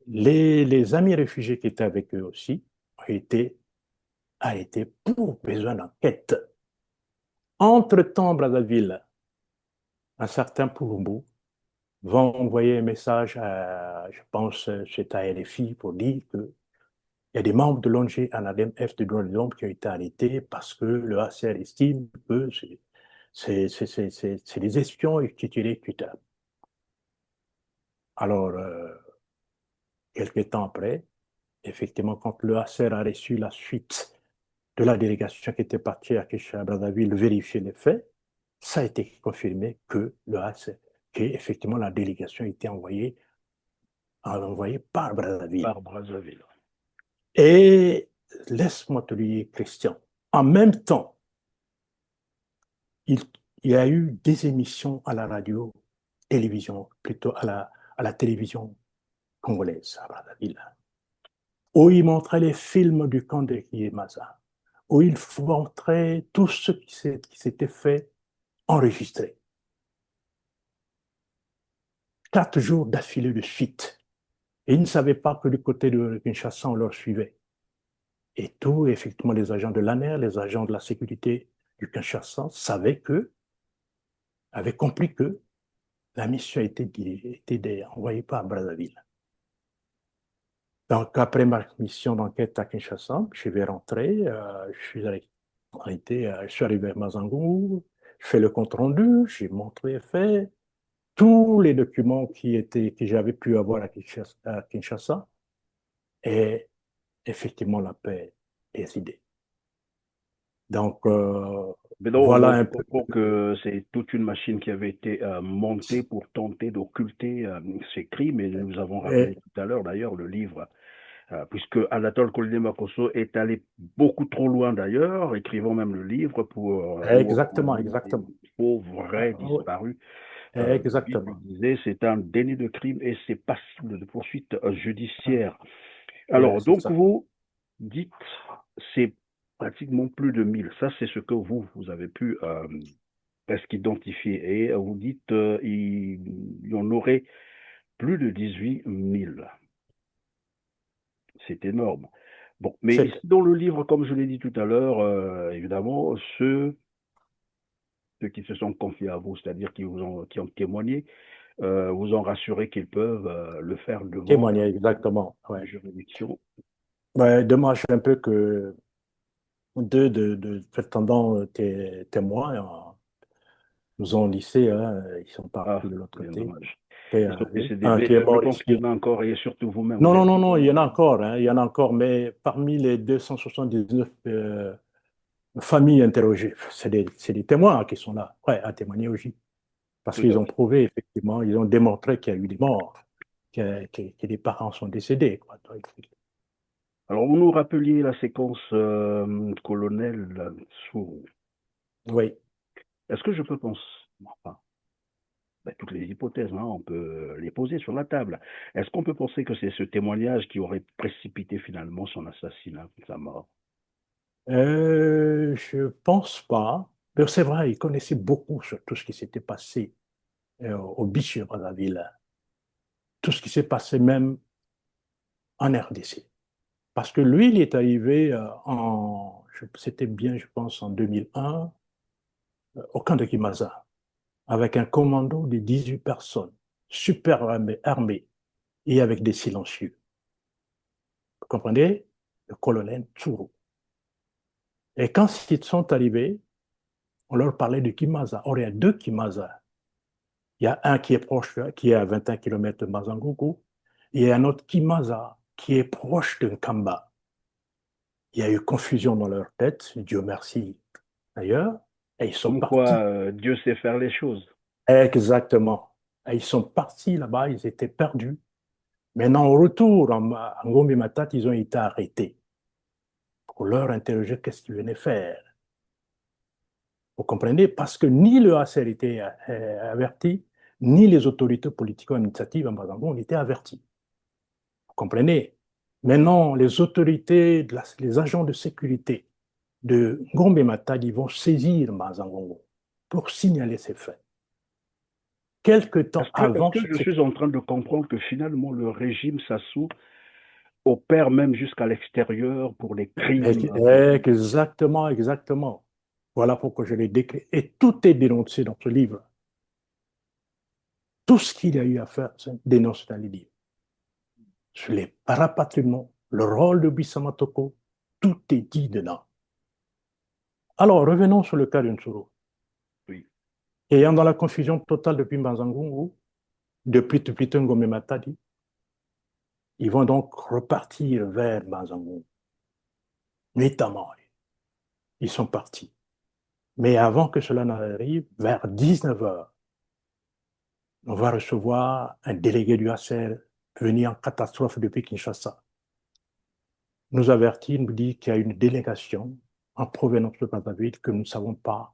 Les amis réfugiés qui étaient avec eux aussi ont été arrêtés pour besoin d'enquête. Entre-temps, Brazzaville, un certain Pouloumbou va envoyer un message à, je pense, c'est à RFI pour dire qu'il y a des membres de l'ONG ANADEM-F de droits de l'homme qui ont été arrêtés parce que le HCR estime que c'est des espions titulaires tutelables. Alors, quelques temps après, effectivement, quand le HCR a reçu la suite de la délégation qui était partie à Brazzaville vérifier les faits, ça a été confirmé que le HCR, qu'effectivement la délégation a été envoyée par Brazzaville. Par Brazzaville. Et laisse-moi te dire, Christian, en même temps, il y a eu des émissions à la radio, télévision, plutôt à la télévision congolaise à Brazzaville, où il montrait les films du camp de Kiemaza, où il montrait tout ce qui s'était fait enregistrer. 4 jours d'affilée de suite. Et ils ne savaient pas que du côté de Kinshasa, on leur suivait. Et tout, effectivement, les agents de l'ANER, les agents de la sécurité du Kinshasa avaient compris que la mission était envoyée par Brazzaville. Donc, après ma mission d'enquête à Kinshasa, je vais rentrer, je suis arrivé à Mazangou, je fais le compte-rendu, j'ai montré et fait tous les documents que j'avais pu avoir à Kinshasa, et effectivement, la paix est décidée. Donc, Mais donc, voilà je un peu. comprends que c'est toute une machine qui avait été montée pour tenter d'occulter ces crimes. Et nous avons rappelé Et, tout à l'heure, d'ailleurs, le livre, puisque Anatole Kolné-Makosso est allé beaucoup trop loin, d'ailleurs, écrivant même le livre où on exactement, dit des exactement. faux, vrais Oui, disparus. Lui exactement. disait c'est un déni de crime et c'est passible de poursuite judiciaire. Ouais, Alors, c'est donc, ça. vous dites, c'est pratiquement plus de 1000. Ça, c'est ce que vous avez pu presque identifier. Et vous dites, il y en aurait plus de 18 000. C'est énorme. Bon, mais ici, dans le livre, comme je l'ai dit tout à l'heure, évidemment, ceux qui se sont confiés à vous, c'est-à-dire qui ont témoigné, vous ont rassuré qu'ils peuvent le faire devant Témoigner, exactement. la Ouais. juridiction. Ouais, dommage un peu que deux de prétendants témoins nous ont lycée, hein, ils sont Ah, partis de l'autre bien côté. dommage. Et, Ils sont décédés. un Mais qui est je mort pense qu'il y ici. en a encore, et surtout vous-même, Non, vous non, êtes. non, non, il y en a encore, hein, il y en a encore, mais parmi les 279 familles interrogées, c'est des témoins qui sont là, prêts à témoigner aussi. Parce Tout à qu'ils ont fait. prouvé, effectivement, ils ont démontré qu'il y a eu des morts, que des parents sont décédés, quoi. Alors, vous nous rappeliez la séquence colonel Sourou. Oui. Est-ce que je peux penser, enfin, ben, toutes les hypothèses, hein, on peut les poser sur la table. Est-ce qu'on peut penser que c'est ce témoignage qui aurait précipité finalement son assassinat, sa mort? Je pense pas. Mais c'est vrai, il connaissait beaucoup sur tout ce qui s'était passé au Bichi Brazzaville, tout ce qui s'est passé même en RDC. Parce que lui, il est arrivé c'était bien, je pense, en 2001, au camp de Kimaza, avec un commando de 18 personnes, super armés et avec des silencieux. Vous comprenez? Le colonel Tsuru. Et quand ils sont arrivés, on leur parlait de Kimaza. Or, il y a 2 Kimaza. Il y a un qui est proche, qui est à 21 km de Mazangoku, et il y a un autre Kimaza qui est proche de Nkamba. Il y a eu confusion dans leur tête, Dieu merci d'ailleurs, et ils sont Comme quoi, partis. Dieu sait faire les choses. Exactement. Et ils sont partis là-bas, ils étaient perdus. Maintenant, au retour, en Gombe Matat, ils ont été arrêtés pour leur interroger qu'est-ce qu'ils venaient faire. Vous comprenez? Parce que ni le HCR était averti, ni les autorités politico-administratives en Mazango n'étaient avertis. Vous comprenez? Maintenant, les autorités, les agents de sécurité de Gombe Matadi vont saisir Mazangongo pour signaler ces faits. quelque temps Est-ce avant que je suis en train de comprendre que finalement le régime Sassou opère même jusqu'à l'extérieur pour les crimes Exactement, exactement. Voilà pourquoi je l'ai décrit. Et tout est dénoncé dans ce livre. Tout ce qu'il y a eu à faire, c'est dénoncé dans les livres. Sur les rapatriements, le rôle de Bissamatoko, tout est dit dedans. Alors, revenons sur le cas de Nsoro. Oui. Ayant dans la confusion totale depuis Mbanzangungu, depuis Tupitungo Matadi, ils vont donc repartir vers Mbanzangungu. Notamment, ils sont partis. Mais avant que cela n'arrive, vers 19 heures, on va recevoir un délégué du HCR venu en catastrophe depuis Kinshasa. Nous avertit, nous dit qu'il y a une délégation en provenance de Brazzaville que nous ne savons pas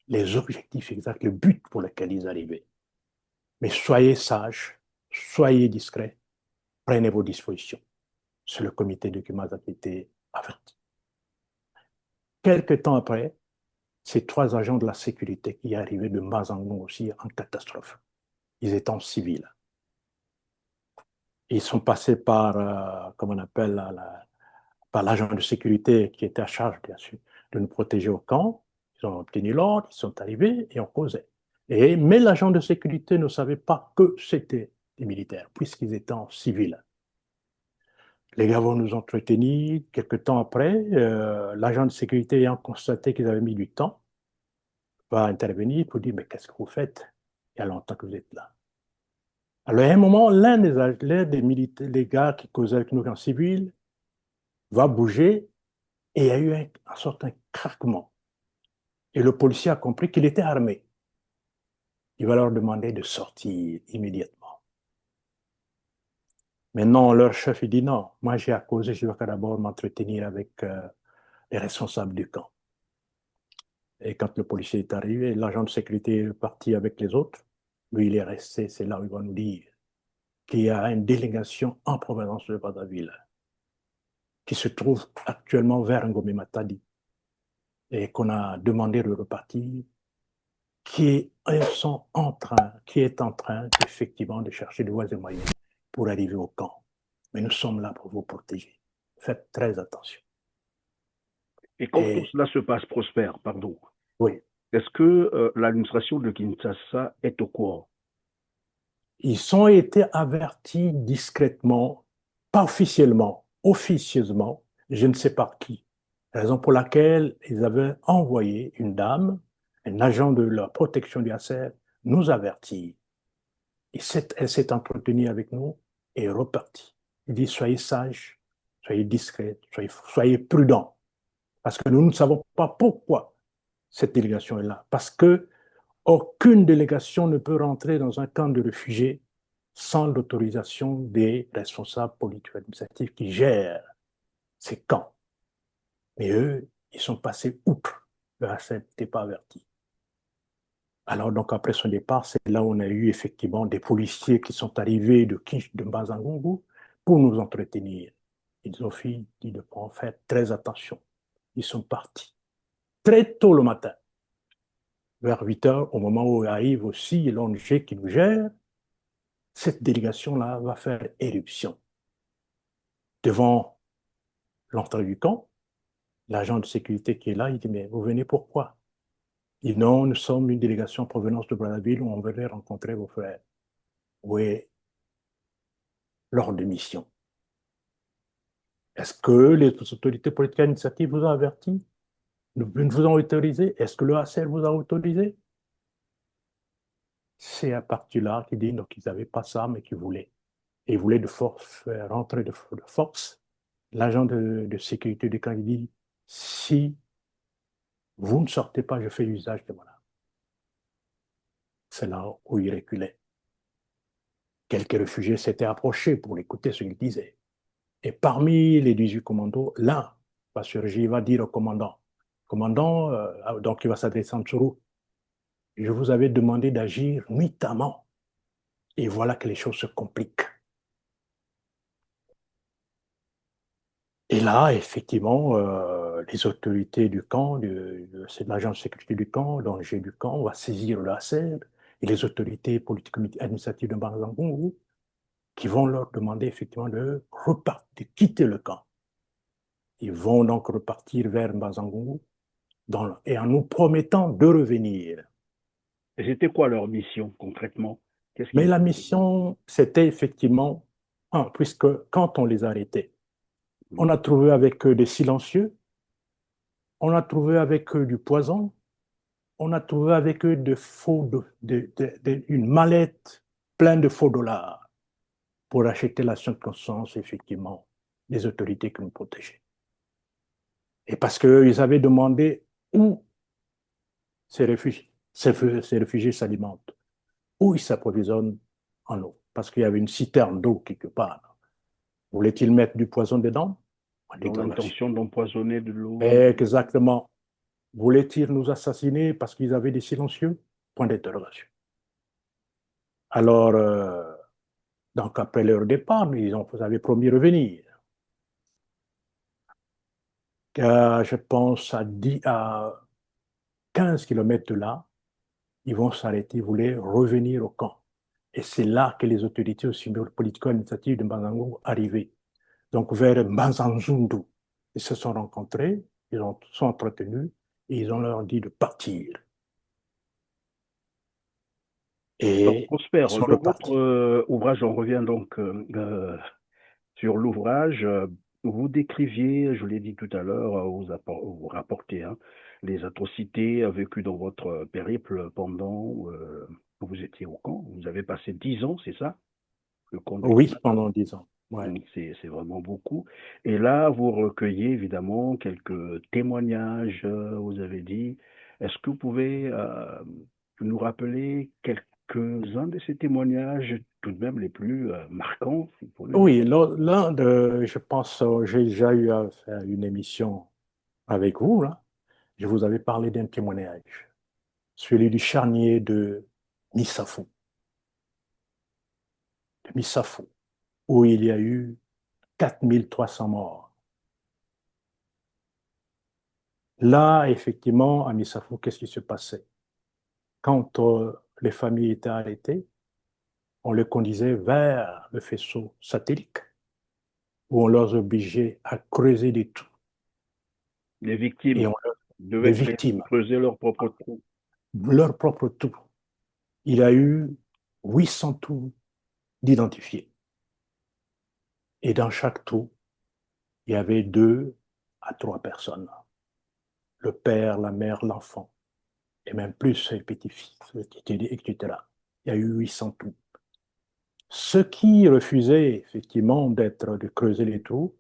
les objectifs exacts, le but pour lequel ils arrivaient. Mais soyez sages, soyez discrets, prenez vos dispositions. C'est le comité de Kimasa qui était averti. Quelque temps après, ces 3 agents de la sécurité qui arrivaient de Mazangou aussi en catastrophe. Ils étaient en civil. Ils sont passés par, comment on appelle, par l'agent de sécurité qui était à charge, bien sûr, de nous protéger au camp. Ils ont obtenu l'ordre, ils sont arrivés et on causait. Mais l'agent de sécurité ne savait pas que c'était des militaires, puisqu'ils étaient en civil. Les gars vont nous entretenir. Quelques temps après, l'agent de sécurité ayant constaté qu'ils avaient mis du temps, va intervenir pour dire, mais qu'est-ce que vous faites? Il y a longtemps que vous êtes là. Alors, à un moment, l'un des militaires, les gars qui causaient avec nous en civil, va bouger et il y a eu un sorte de craquement. Et le policier a compris qu'il était armé. Il va leur demander de sortir immédiatement. Maintenant, leur chef, il dit non, moi j'ai à causer, je dois d'abord m'entretenir avec les responsables du camp. Et quand le policier est arrivé, l'agent de sécurité est parti avec les autres. Lui, il est resté, c'est là où il va nous dire qu'il y a une délégation en provenance de Brazzaville qui se trouve actuellement vers Ngomé Matadi et qu'on a demandé de repartir, qui est en train effectivement de chercher des voies et moyens pour arriver au camp. Mais nous sommes là pour vous protéger. Faites très attention. Et quand tout cela se passe, Prospère, pardon, oui. Est-ce que l'administration de Kinshasa est au courant? Ils ont été avertis discrètement, pas officiellement, officieusement, je ne sais pas qui. Raison pour laquelle ils avaient envoyé une dame, un agent de la protection du HCR, nous avertir. Elle s'est entretenue avec nous et est repartie. Il dit, soyez sages, soyez discrets, soyez prudents. Parce que nous ne savons pas pourquoi cette délégation est là. Parce que aucune délégation ne peut rentrer dans un camp de réfugiés sans l'autorisation des responsables politiques administratifs qui gèrent ces camps. Mais eux, ils sont passés outre. Le HCR n'était pas averti. Alors, donc, après son départ, c'est là où on a eu effectivement des policiers qui sont arrivés de Mbazangungu pour nous entretenir. Ils ont dit de faire très attention. Ils sont partis très tôt le matin, vers 8 heures, au moment où arrive aussi l'ONG qui nous gère. Cette délégation-là va faire éruption devant l'entrée du camp. L'agent de sécurité qui est là, il dit, mais vous venez pourquoi? Il dit, non, nous sommes une délégation en provenance de Brazzaville où on veut rencontrer vos frères. Oui, lors de mission. Est-ce que les autorités politiques administratives vous ont averti? Vous ont autorisé? Est-ce que le HCR vous a autorisé? C'est à partir-là qu'ils disent qu'ils n'avaient pas ça, mais qu'ils voulaient. Et ils voulaient de force faire rentrer de force. L'agent de sécurité du camp dit, si vous ne sortez pas, je fais usage de mon arme. C'est là où il reculait. Quelques réfugiés s'étaient approchés pour écouter ce qu'il disait. Et parmi les 18 commandos, l'un va surgir, il va dire au commandant, donc il va s'adresser à Ntsuru, je vous avais demandé d'agir nuitamment. Et voilà que les choses se compliquent. Et là, effectivement, les autorités du camp, c'est l'agent de sécurité du camp, l'ONG du camp, va saisir le HCR et les autorités politiques administratives de Banzangongo qui vont leur demander effectivement de repartir, de quitter le camp. Ils vont donc repartir vers Banzangongo et en nous promettant de revenir. Et c'était quoi leur mission concrètement? Mais la mission, c'était effectivement, puisque quand on les arrêtait, on a trouvé avec eux des silencieux, on a trouvé avec eux du poison, on a trouvé avec eux une mallette pleine de faux dollars pour acheter la circonstance, effectivement, des autorités qui nous protégeaient. Et parce qu'ils avaient demandé où ces réfugiés s'alimentent, où ils s'approvisionnent en eau, parce qu'il y avait une citerne d'eau quelque part. Voulait-il mettre du poison dedans? Dans l'intention d'empoisonner de l'eau. Exactement. Voulait-il nous assassiner parce qu'ils avaient des silencieux? Point d'interrogation. Alors, donc après leur départ, ils avaient promis de revenir. Je pense à 15 km de là, ils vont s'arrêter, ils voulaient revenir au camp. Et c'est là que les autorités aussi politico-administratives de Mbanzango arrivaient. Donc vers Mbanzanzundu. Ils se sont rencontrés, ils sont entretenus et ils ont leur dit de partir. Et donc, Prosper, dans votre ouvrage, on revient donc sur l'ouvrage. Vous décriviez, je l'ai dit tout à l'heure, vous rapportez les atrocités vécues dans votre périple pendant que vous étiez au camp. Vous avez passé 10 ans, c'est ça? Le camp oui, pendant 10 ans. Ouais. C'est vraiment beaucoup. Et là, vous recueillez évidemment quelques témoignages, vous avez dit. Est-ce que vous pouvez nous rappeler quelques-uns de ces témoignages, tout de même les plus marquants? Oui, l'un je pense, j'ai déjà eu à faire une émission avec vous, là. Je vous avais parlé d'un témoignage, celui du charnier de Missafou. Où il y a eu 4300 morts. Là, effectivement, à Missafou, qu'est-ce qui se passait? Quand les familles étaient arrêtées, on les conduisait vers le faisceau satellite, où on leur obligeait à creuser des trous. Les victimes devaient creuser leur propre trou. Leur propre trou. Il y a eu 800 trous d'identifiés. Et dans chaque trou, il y avait 2 à 3 personnes. Le père, la mère, l'enfant. Et même plus les petits-fils, etc. Il y a eu 800 trous. Ceux qui refusaient effectivement de creuser les trous,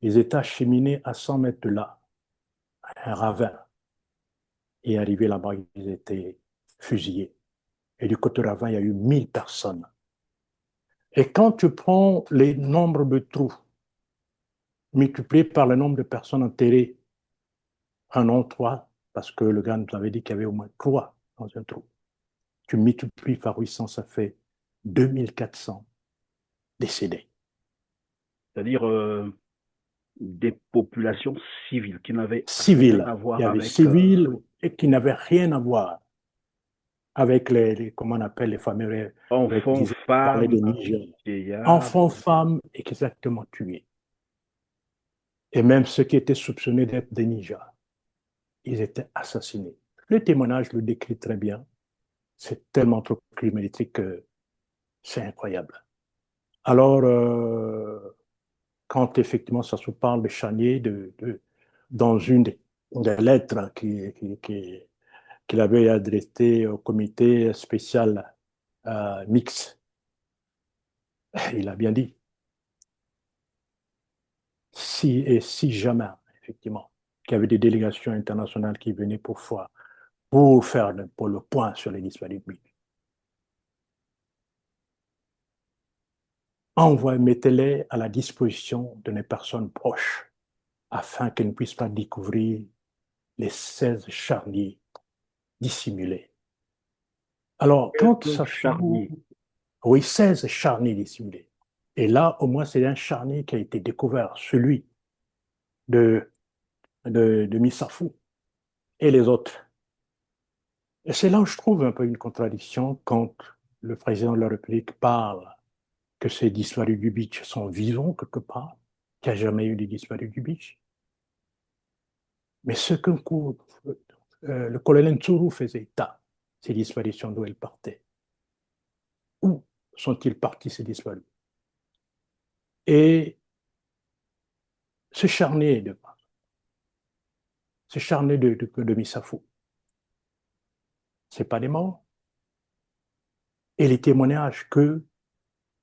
ils étaient acheminés à 100 mètres de là, à un ravin. Et arrivés là-bas, ils étaient fusillés. Et du côté ravin, il y a eu 1000 personnes. Et quand tu prends les nombres de trous multipliés par le nombre de personnes enterrées, un an, 3, parce que le gars nous avait dit qu'il y avait au moins 3 dans un trou. Tu multiplies par 800, ça fait 2400 décédés. C'est-à-dire des populations civiles qui n'avaient rien à voir avec... civils et qui n'avaient rien à voir avec comment on appelle les fameux... Enfants, femmes, enfants, femmes, exactement tués. Et même ceux qui étaient soupçonnés d'être des ninjas, ils étaient assassinés. Le témoignage le décrit très bien. C'est tellement trop criminalité que c'est incroyable. Alors, quand effectivement ça se parle de charnier, dans une des lettres qu'il avait adressées au comité spécial mixte, il a bien dit, si jamais, effectivement, qu'il y avait des délégations internationales qui venaient pour faire le point sur les disparus, mettez-les à la disposition de nos personnes proches afin qu'elles ne puissent pas découvrir les 16 charniers dissimulés. Alors, quand ça charnier. Oui, 16 charniers dissimulés. Et là, au moins, c'est un charnier qui a été découvert, celui de Missafou. Et les autres, Et c'est là où je trouve un peu une contradiction quand le président de la République parle que ces disparus du beach sont vivants quelque part, qu'il n'y a jamais eu de disparus du beach. Mais ce que le colonel Tsuru faisait état, ces disparitions d'où elles partaient. Où sont-ils partis ces disparus? Et ce charnier de Missafou, ce n'est pas des morts. Et les témoignages que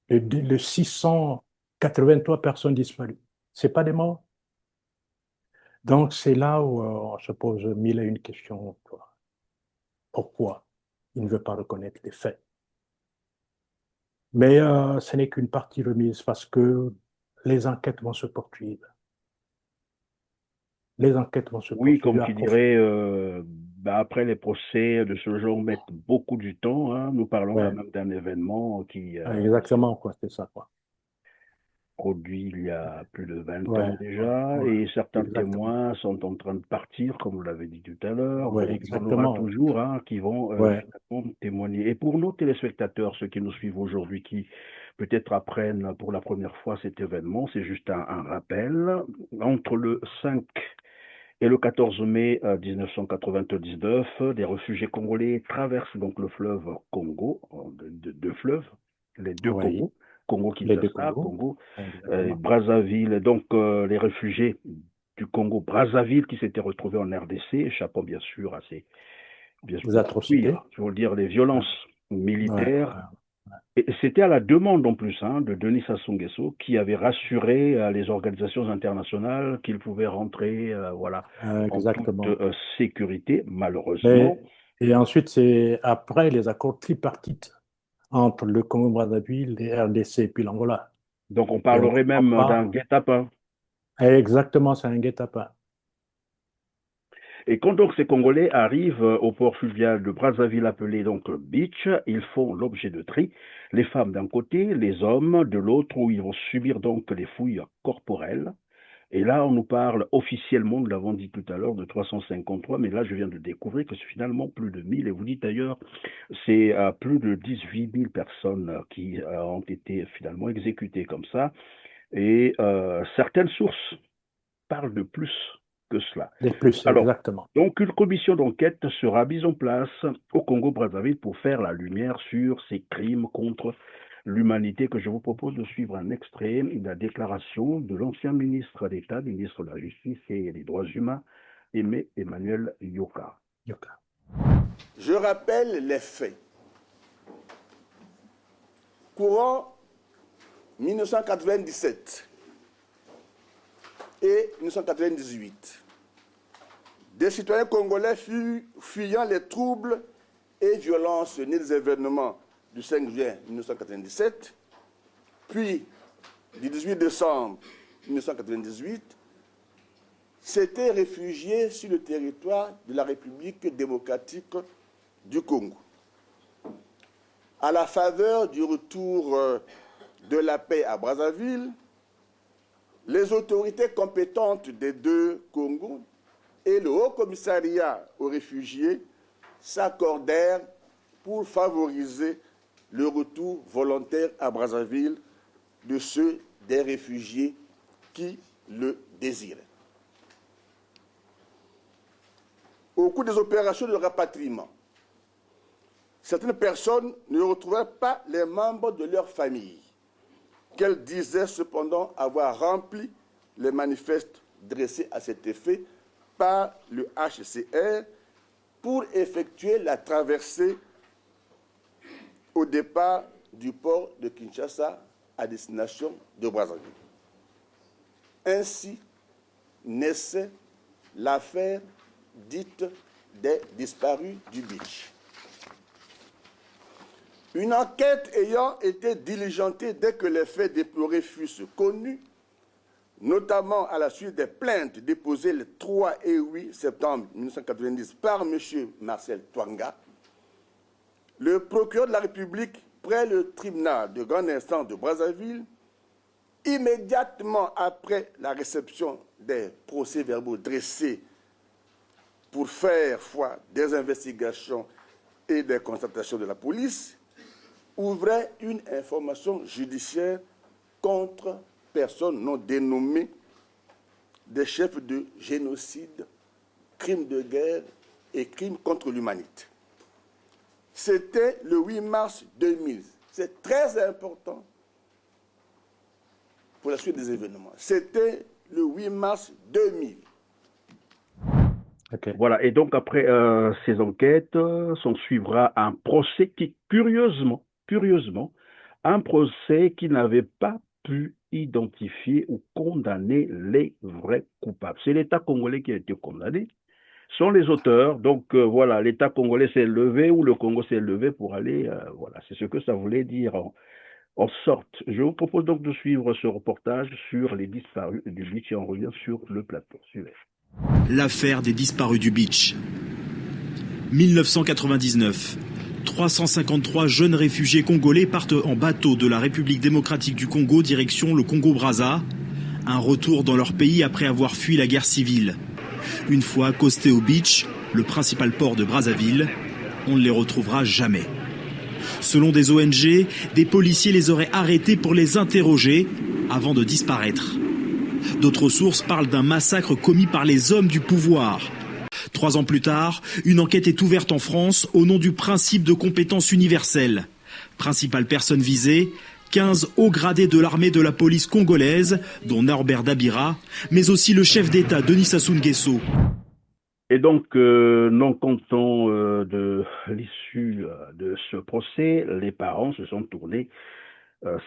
de 683 personnes disparues, ce n'est pas des morts. Donc c'est là où on se pose mille et une questions. Pourquoi il ne veut pas reconnaître les faits? Mais ce n'est qu'une partie remise parce que les enquêtes vont se poursuivre. Les enquêtes vont se Oui, comme poursuivre. qui dirait, après les procès de ce genre mettent beaucoup du temps, hein. Nous parlons quand Ouais, même d'un événement qui exactement, quoi, c'est ça, quoi. produit il y a plus de 20 Ouais, ans déjà, ouais, et certains exactement. témoins sont en train de partir, comme vous l'avez dit tout à l'heure. Ouais, Bon, il y en aura exactement. toujours, hein, qui vont Ouais, finalement témoigner. Et pour nos téléspectateurs, ceux qui nous suivent aujourd'hui, qui peut-être apprennent pour la première fois cet événement, c'est juste un rappel. Entre le 5 et le 14 mai 1999, des réfugiés congolais traversent donc le fleuve Congo, deux fleuves, les deux ouais, Congos, les deux Congo-Kinshasa, Congos. Congo, Exactement. Brazzaville, donc les réfugiés du Congo, Brazzaville qui s'étaient retrouvés en RDC, échappant bien sûr Les pour fuir, atrocités. je veux dire les Ouais, violences ouais, militaires. ouais. Et c'était à la demande en plus, hein, de Denis Sassou Nguesso qui avait rassuré les organisations internationales qu'ils pouvaient rentrer, voilà, en toute Exactement. sécurité. Malheureusement, Mais, et ensuite, c'est après les accords tripartites entre le Congo-Brazzaville, les RDC et puis l'Angola. donc on Et on ne parlerait comprend même d'un pas. guet-apens. Exactement, c'est un guet-apens. Et quand donc ces Congolais arrivent au port fluvial de Brazzaville appelé donc Beach, ils font l'objet de tri. Les femmes d'un côté, les hommes de l'autre, où ils vont subir donc les fouilles corporelles. Et là, on nous parle officiellement, nous l'avons dit tout à l'heure, de 353, mais là, je viens de découvrir que c'est finalement plus de 1000. Et vous dites d'ailleurs, c'est plus de 18 000 personnes qui ont été finalement exécutées comme ça. Et certaines sources parlent de plus que cela. Des plus, Alors, exactement. donc, une commission d'enquête sera mise en place au Congo-Brazzaville pour faire la lumière sur ces crimes contre l'humanité, que je vous propose de suivre un extrait de la déclaration de l'ancien ministre d'État, ministre de la Justice et des Droits humains, Aimé Emmanuel Yoka. Je rappelle les faits. Courant 1997 et 1998, des citoyens congolais fuyant les troubles et violences nés des événements du 5 juin 1997, puis du 18 décembre 1998, s'étaient réfugiés sur le territoire de la République démocratique du Congo. À la faveur du retour de la paix à Brazzaville, les autorités compétentes des deux Congos et le Haut Commissariat aux réfugiés s'accordèrent pour favoriser le retour volontaire à Brazzaville de ceux des réfugiés qui le désiraient. Au cours des opérations de rapatriement, certaines personnes ne retrouvaient pas les membres de leur famille, qu'elles disaient cependant avoir rempli les manifestes dressés à cet effet par le HCR pour effectuer la traversée au départ du port de Kinshasa à destination de Brazzaville. Ainsi naissait l'affaire dite des disparus du beach. Une enquête ayant été diligentée dès que les faits déplorés fussent connus, notamment à la suite des plaintes déposées le 3 et 8 septembre 1990 par M. Marcel Twanga, le procureur de la République, près le tribunal de grande instance de Brazzaville, immédiatement après la réception des procès-verbaux dressés pour faire foi des investigations et des constatations de la police, ouvrait une information judiciaire contre personnes non dénommées des chefs de génocide, crimes de guerre et crimes contre l'humanité. C'était le 8 mars 2000. C'est très important pour la suite des événements. C'était le 8 mars 2000. Okay. Voilà, et donc après ces enquêtes, s'en suivra un procès qui, curieusement, un procès qui n'avait pas pu identifier ou condamner les vrais coupables. C'est l'État congolais qui a été condamné, sont les auteurs. Donc voilà, l'État congolais s'est levé ou le Congo s'est levé pour aller, voilà, c'est ce que ça voulait dire en sorte. Je vous propose donc de suivre ce reportage sur les disparus du beach et on revient sur le plateau. Suivez. L'affaire des disparus du beach. 1999. 353 jeunes réfugiés congolais partent en bateau de la République démocratique du Congo direction le Congo-Brazza. Un retour dans leur pays après avoir fui la guerre civile. Une fois accostés au beach, le principal port de Brazzaville, on ne les retrouvera jamais. Selon des ONG, des policiers les auraient arrêtés pour les interroger avant de disparaître. D'autres sources parlent d'un massacre commis par les hommes du pouvoir. 3 ans plus tard, une enquête est ouverte en France au nom du principe de compétence universelle. Principale personne visée, 15 hauts gradés de l'armée de la police congolaise, dont Norbert Dabira, mais aussi le chef d'État Denis Sassou Nguesso. Et donc, non content de l'issue de ce procès, les parents se sont tournés,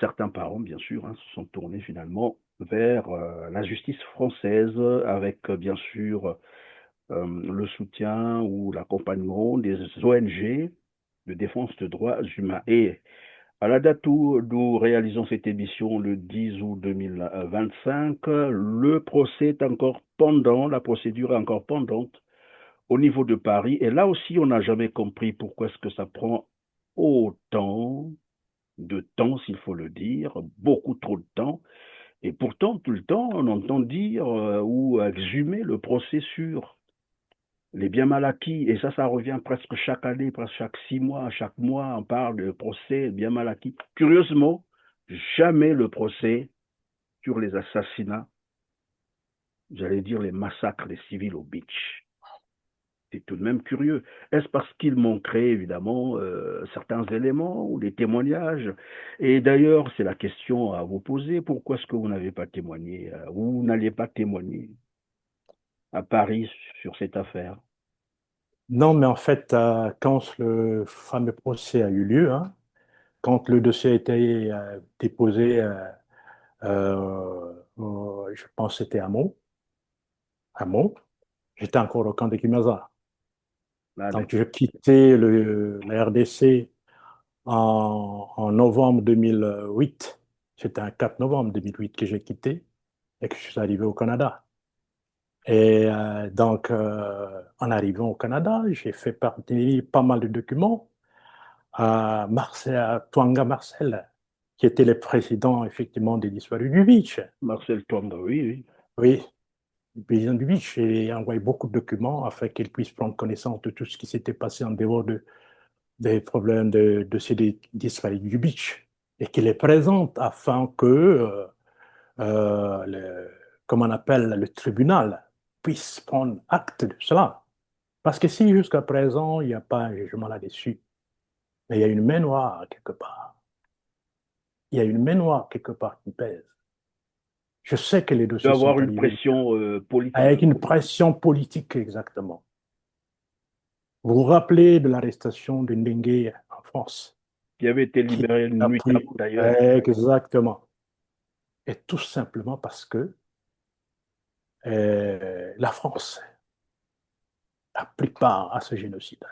certains parents bien sûr, se sont tournés finalement vers la justice française avec bien sûr le soutien ou l'accompagnement des ONG de défense des droits humains. Et à la date où nous réalisons cette émission, le 10 août 2025, le procès est encore pendant, la procédure est encore pendante au niveau de Paris. Et là aussi, on n'a jamais compris pourquoi est-ce que ça prend autant de temps, s'il faut le dire, beaucoup trop de temps. Et pourtant, tout le temps, on entend dire ou exhumer le procès sur les biens mal acquis. Et ça revient presque chaque année, presque chaque 6 mois, chaque mois, on parle de procès bien mal acquis. Curieusement, jamais le procès sur les assassinats, j'allais dire les massacres des civils au beach. C'est tout de même curieux. Est-ce parce qu'il manquerait évidemment certains éléments ou des témoignages? Et d'ailleurs, c'est la question à vous poser. Pourquoi est-ce que vous n'avez pas témoigné ou vous n'alliez pas témoigner à Paris sur cette affaire? Non, mais en fait, quand le fameux procès a eu lieu, quand le dossier a été déposé, je pense que c'était à Meaux, j'étais encore au camp de Kimaza. Donc, je quittais la RDC en novembre 2008. C'était un 4 novembre 2008 que j'ai quitté et que je suis arrivé au Canada. Et donc, en arrivant au Canada, j'ai fait partie pas mal de documents à Twanga Marcel, qui était le président, effectivement, des disparus du beach. Marcel Twanga, oui. Oui, le président du beach. Et a envoyé beaucoup de documents afin qu'il puisse prendre connaissance de tout ce qui s'était passé en dehors des problèmes de ces disparus du beach. Et qu'il les présente afin que, comme on appelle, le tribunal puisse prendre acte de cela. Parce que si jusqu'à présent, il n'y a pas un jugement là-dessus, mais il y a une main noire quelque part. Il y a une main noire quelque part qui pèse. Je sais que les dossiers Il doit y avoir sont une pression politique. avec une pression politique, exactement. Vous vous rappelez de l'arrestation de Ndengue en France? Qui avait été libéré une nuit d'ailleurs. Exactement. Et tout simplement parce que la France a pris part à ce génocide.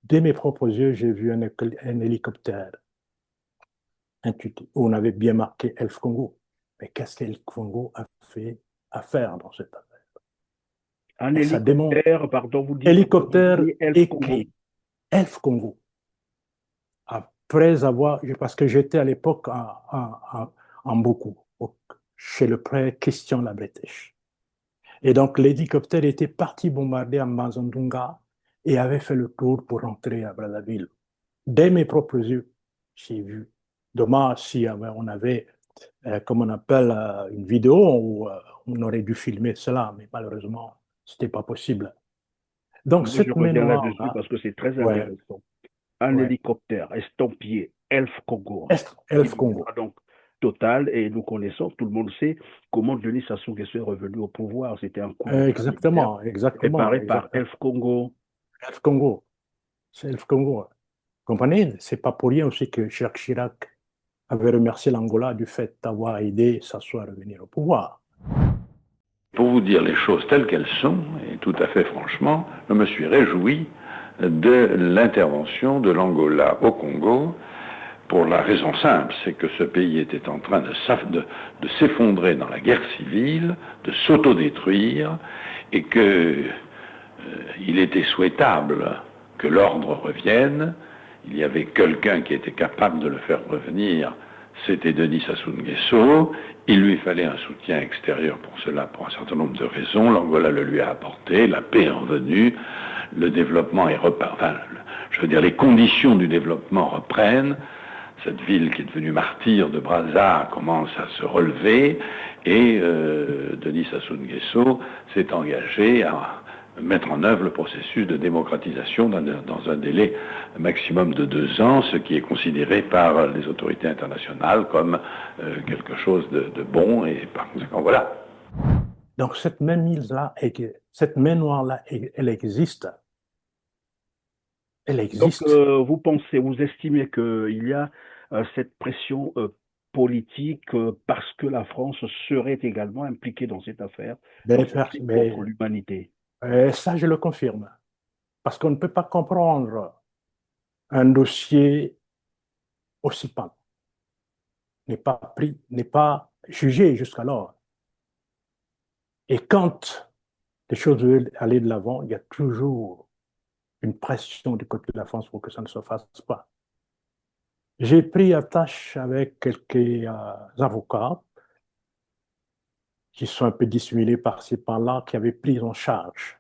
De mes propres yeux, j'ai vu un hélicoptère où on avait bien marqué Elf Congo. Mais qu'est-ce qu'Elf Congo a fait à faire dans cette affaire? Un hélicoptère, pardon, vous dites. Hélicoptère écrit Elf Congo. Après avoir, parce que j'étais à l'époque en beaucoup, chez le prêtre Christian Labretèche. Et donc l'hélicoptère était parti bombarder à Mazandunga et avait fait le tour pour rentrer à Brazzaville. Dès mes propres yeux, j'ai vu. Dommage si on avait, comme on appelle, une vidéo où on aurait dû filmer cela, mais malheureusement, ce n'était pas possible. Donc, Moi, je cette reviens là-dessus mémoire-là, parce que c'est très ouais, intéressant. Un ouais, hélicoptère estampillé Elf Congo, Elf qui Congo. sera donc total, et nous connaissons, tout le monde sait comment Denis Sassou Nguesso est revenu au pouvoir. C'était un coup d'État militaire Exactement, exactement, préparé par exactement. Elf Congo. Elf Congo, c'est Elf Congo. Vous comprenez? C'est pas pour rien aussi que Jacques Chirac avait remercié l'Angola du fait d'avoir aidé Sassou à revenir au pouvoir. Pour vous dire les choses telles qu'elles sont, et tout à fait franchement, je me suis réjoui de l'intervention de l'Angola au Congo pour la raison simple, c'est que ce pays était en train de s'effondrer dans la guerre civile, de s'autodétruire, et que il était souhaitable que l'ordre revienne. Il y avait quelqu'un qui était capable de le faire revenir, c'était Denis Sassou Nguesso. Il lui fallait un soutien extérieur pour cela, pour un certain nombre de raisons. L'Angola le lui a apporté, la paix est revenue, le développement est reparti. Enfin, je veux dire, les conditions du développement reprennent. Cette ville qui est devenue martyre de Brazza commence à se relever, et Denis Sassou Nguesso s'est engagé à mettre en œuvre le processus de démocratisation dans un délai maximum de 2 ans, ce qui est considéré par les autorités internationales comme quelque chose de bon, et par conséquent, voilà. Donc cette même île-là, cette main noire-là, elle existe. Elle Donc, existe. vous pensez, vous estimez qu'il y a cette pression politique parce que la France serait également impliquée dans cette affaire, dans ce crime contre l'humanité. Ça, je le confirme. Parce qu'on ne peut pas comprendre un dossier aussi pas, n'est pas pris, n'est pas jugé jusqu'alors. Et quand les choses veulent aller de l'avant, il y a toujours une pression du côté de la France pour que ça ne se fasse pas. J'ai pris attache avec quelques avocats qui sont un peu dissimulés par-ci par-là, qui avaient pris en charge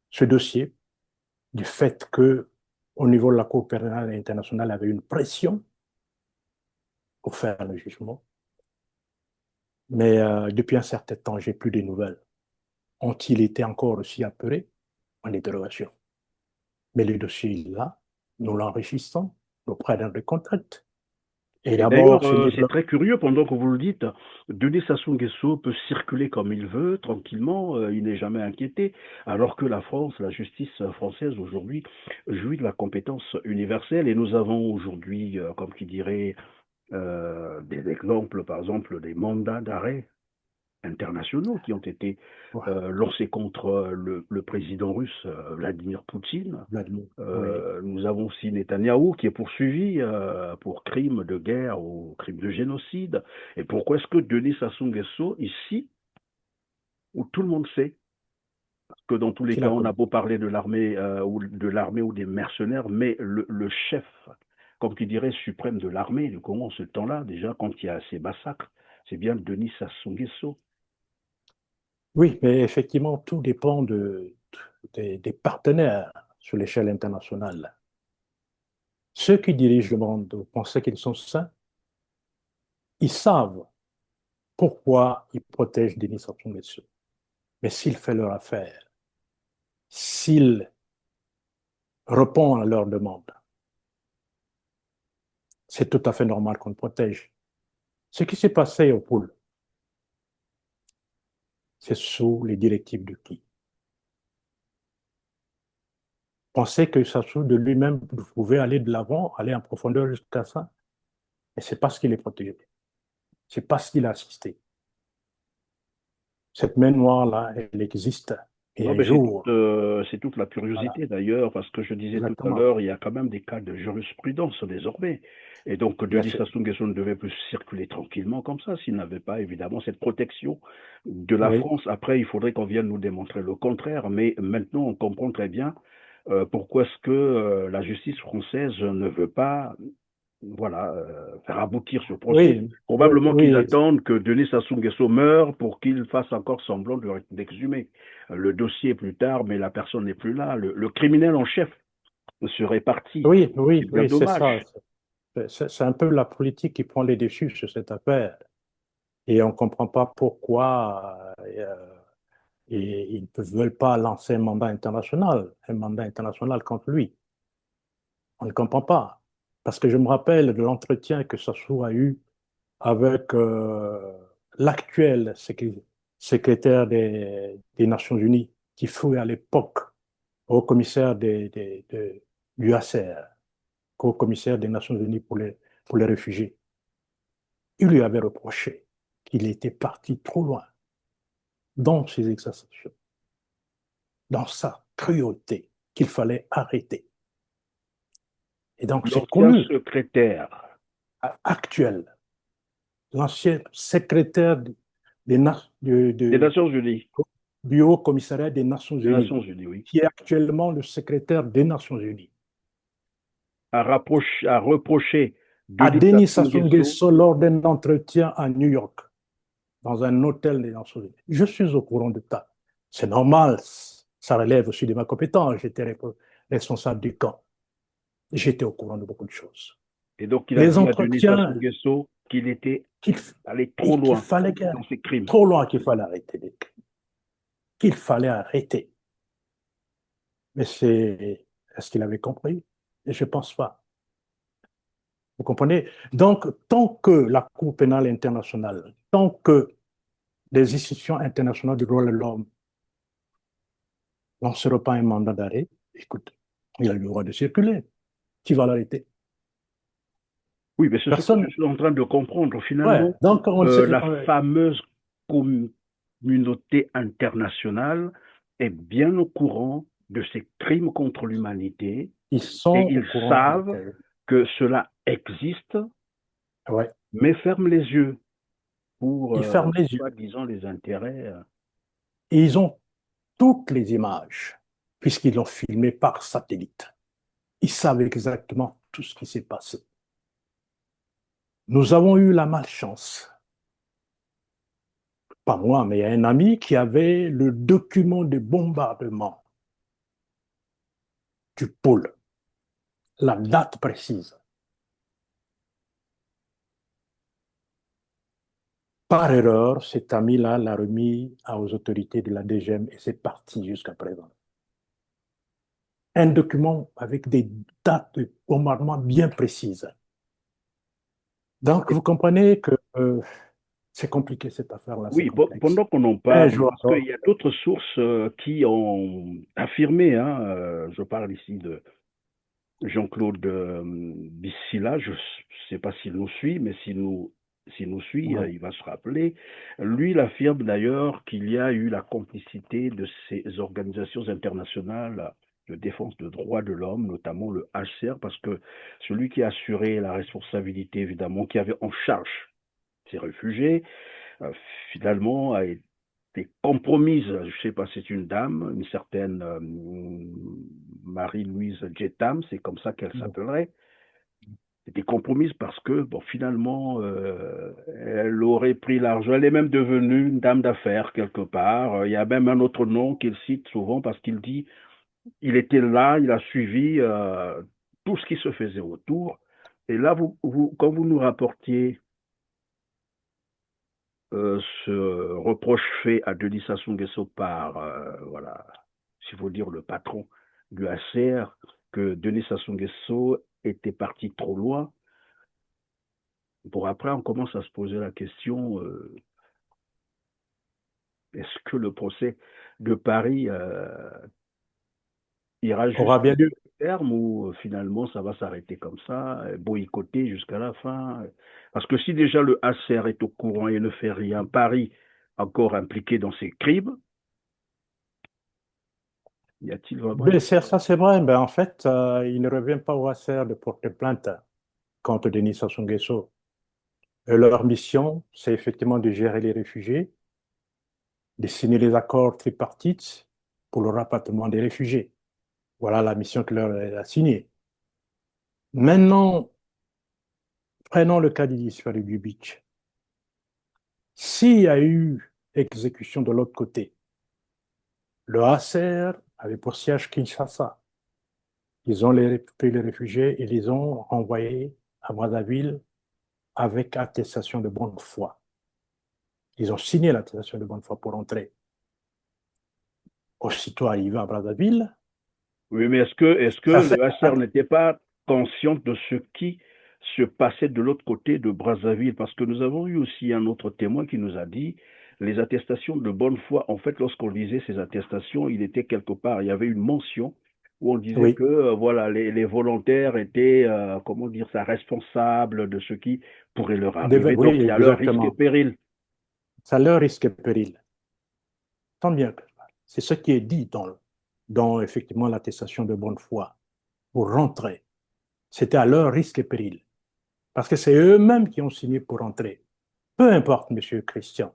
ce dossier du fait que, au niveau de la Cour pénale internationale, il y avait une pression pour faire le jugement. Mais depuis un certain temps, j'ai plus de nouvelles. Ont-ils été encore aussi apeurés en interrogation? Mais le dossier est là, nous l'enrichissons, nous prenons des contacts. Et Et d'ailleurs, d'abord, c'est très curieux, pendant que vous le dites, Denis Sassou Nguesso peut circuler comme il veut, tranquillement, il n'est jamais inquiété, alors que la France, la justice française aujourd'hui, jouit de la compétence universelle. Et nous avons aujourd'hui, comme qui dirait, des exemples, par exemple, des mandats d'arrêt internationaux qui ont été lancés contre le président russe Vladimir Poutine. Nous avons aussi Netanyahou qui est poursuivi pour crimes de guerre ou crimes de génocide. Et pourquoi est-ce que Denis Sassou Nguesso, ici, où tout le monde sait, parce que dans tous les cas, on a beau parler de l'armée ou des mercenaires, mais le chef, comme qui dirait, suprême de l'armée du Congo en ce temps-là, déjà, quand il y a ces massacres, c'est bien Denis Sassou Nguesso. Oui, mais effectivement, tout dépend des partenaires sur l'échelle internationale. Ceux qui dirigent le monde, vous pensez qu'ils sont sains? Ils savent pourquoi ils protègent Denis Sassou Nguesso. Mais s'il fait leur affaire, s'il répond à leurs demandes, c'est tout à fait normal qu'on le protège. Ce qui s'est passé au pôle, c'est sous les directives de qui? Pensez que Sassou de lui-même pouvait aller de l'avant, aller en profondeur jusqu'à ça, et c'est parce qu'il est protégé. C'est parce qu'il a assisté. Cette main noire-là, elle existe. Et un jour... C'est toute la curiosité d'ailleurs, parce que je disais tout à l'heure, il y a quand même des cas de jurisprudence désormais. Et donc, Denis Sassou Nguesso ne devait plus circuler tranquillement comme ça s'il n'avait pas évidemment cette protection de la France. Après, il faudrait qu'on vienne nous démontrer le contraire, mais maintenant, on comprend très bien pourquoi est-ce que la justice française ne veut pas voilà, faire aboutir ce procès. Oui, Probablement qu'ils oui, attendent que Denis Sassou Nguesso meure pour qu'ils fassent encore semblant d'exhumer le dossier plus tard, mais la personne n'est plus là. Le criminel en chef serait parti. oui, C'est oui, bien oui, c'est ça. dommage. C'est un peu la politique qui prend les déchus sur cette affaire. Et on ne comprend pas pourquoi et ils ne veulent pas lancer un mandat international contre lui. On ne comprend pas. Parce que je me rappelle de l'entretien que Sassou a eu avec l'actuel secrétaire des Nations Unies, qui fut à l'époque au commissaire du HCR, au commissaire des Nations Unies pour les réfugiés. Il lui avait reproché qu'il était parti trop loin dans ses exactions, dans sa cruauté, qu'il fallait arrêter. Et donc, c'est L'ancien connu, secrétaire actuel, l'ancien secrétaire des, des Nations Unies, du Haut Commissariat des Nations des Unies, Nations Unies, oui, qui est actuellement le secrétaire des Nations Unies, a reproché à Denis Denis Sassou Sassou Nguesso. Nguesso lors d'un entretien à New York, dans un hôtel des Nations Unies. Je suis au courant de ça. C'est normal, ça relève aussi de ma compétence. J'étais responsable du camp. J'étais au courant de beaucoup de choses. Et donc, il a Les dit à Denis Sassou entretiens Nguesso qu'il était qu'il allé trop qu'il loin fallait dans ses crimes. trop loin qu'il fallait arrêter, qu'il fallait arrêter. Mais est-ce qu'il avait compris? Et je ne pense pas. Vous comprenez? Donc, tant que la Cour pénale internationale, tant que les institutions internationales du droit de l'homme lanceront pas un mandat d'arrêt, écoute, il a le droit de circuler. Qui va l'arrêter? Oui, mais c'est ce que je Personne. suis en train de comprendre. Ouais. Finalement, Donc, la fameuse communauté internationale est bien au courant de ces crimes contre l'humanité ils et sont au ils courant de savent que cela existe, ouais. mais ferment les yeux pour, Ils ferment les yeux. soi-disant, les intérêts. Et ils ont toutes les images, puisqu'ils l'ont filmé par satellite. Ils savent exactement tout ce qui s'est passé. Nous avons eu la malchance, pas moi, mais il y a un ami qui avait le document de bombardement du pôle, la date précise. Par erreur, cet ami-là l'a remis aux autorités de la DGM et c'est parti jusqu'à présent. Un document avec des dates de bombardement bien précises. Donc, vous comprenez que c'est compliqué cette affaire-là, c'est Oui, complexe. pendant qu'on en Un parle, jour, parce qu'il y a d'autres sources qui ont affirmé, hein, je parle ici de Jean-Claude Bissila, je ne sais pas s'il nous suit, mais s'il nous suit, ouais. il va se rappeler. Lui, il affirme d'ailleurs qu'il y a eu la complicité de ces organisations internationales de défense des droits de l'homme, notamment le HCR, parce que celui qui a assuré la responsabilité, évidemment, qui avait en charge ces réfugiés, euh, finalement a été compromise. Je ne sais pas, c'est une dame, une certaine Marie-Louise Jetam, c'est comme ça qu'elle s'appellerait. C'était compromise parce que, bon, finalement, elle aurait pris l'argent. Elle est même devenue une dame d'affaires quelque part. Il y a même un autre nom qu'il cite souvent parce qu'il dit il était là, il a suivi tout ce qui se faisait autour. Et là, quand vous nous rapportiez ce reproche fait à Denis Sassou Nguesso par, voilà, s'il faut dire le patron du HCR, que Denis Sassou Nguesso était parti trop loin. Pour après, on commence à se poser la question, est-ce que le procès de Paris ira Aura bien jusqu'au lieu. terme ou finalement ça va s'arrêter comme ça, boycotter jusqu'à la fin? Parce que si déjà le HCR est au courant et ne fait rien, Paris encore impliqué dans ces crimes, y a-t-il vraiment Mais ça, c'est vrai. Ben, en fait, il ne revient pas au HCR de porter plainte contre Denis Sassou Nguesso. Leur mission, c'est effectivement de gérer les réfugiés, de signer les accords tripartites pour le rapatriement des réfugiés. Voilà la mission que leur a signée. Maintenant, Prenons le cas des disparus du beach. S'il y a eu exécution de l'autre côté, le HCR avait pour siège Kinshasa. Ils ont pris les réfugiés et les ont envoyés à Brazzaville avec attestation de bonne foi. Ils ont signé l'attestation de bonne foi pour entrer. Aussitôt arrivé à Brazzaville, Oui, mais est-ce que ça le fait... HCR n'était pas conscient de ce qui se passait de l'autre côté de Brazzaville? Parce que nous avons eu aussi un autre témoin qui nous a dit les attestations de bonne foi. En fait, lorsqu'on lisait ces attestations, il était quelque part, il y avait une mention où on disait Oui, que voilà, les volontaires étaient, comment dire ça, responsables de ce qui pourrait leur arriver. oui, Donc, il y a leur risque et exactement. péril. Ça leur risque et péril. Tant bien que c'est ce qui est dit dans effectivement l'attestation de bonne foi pour rentrer. C'était à leur risque et péril. Parce que c'est eux-mêmes qui ont signé pour rentrer. Peu importe, monsieur Christian.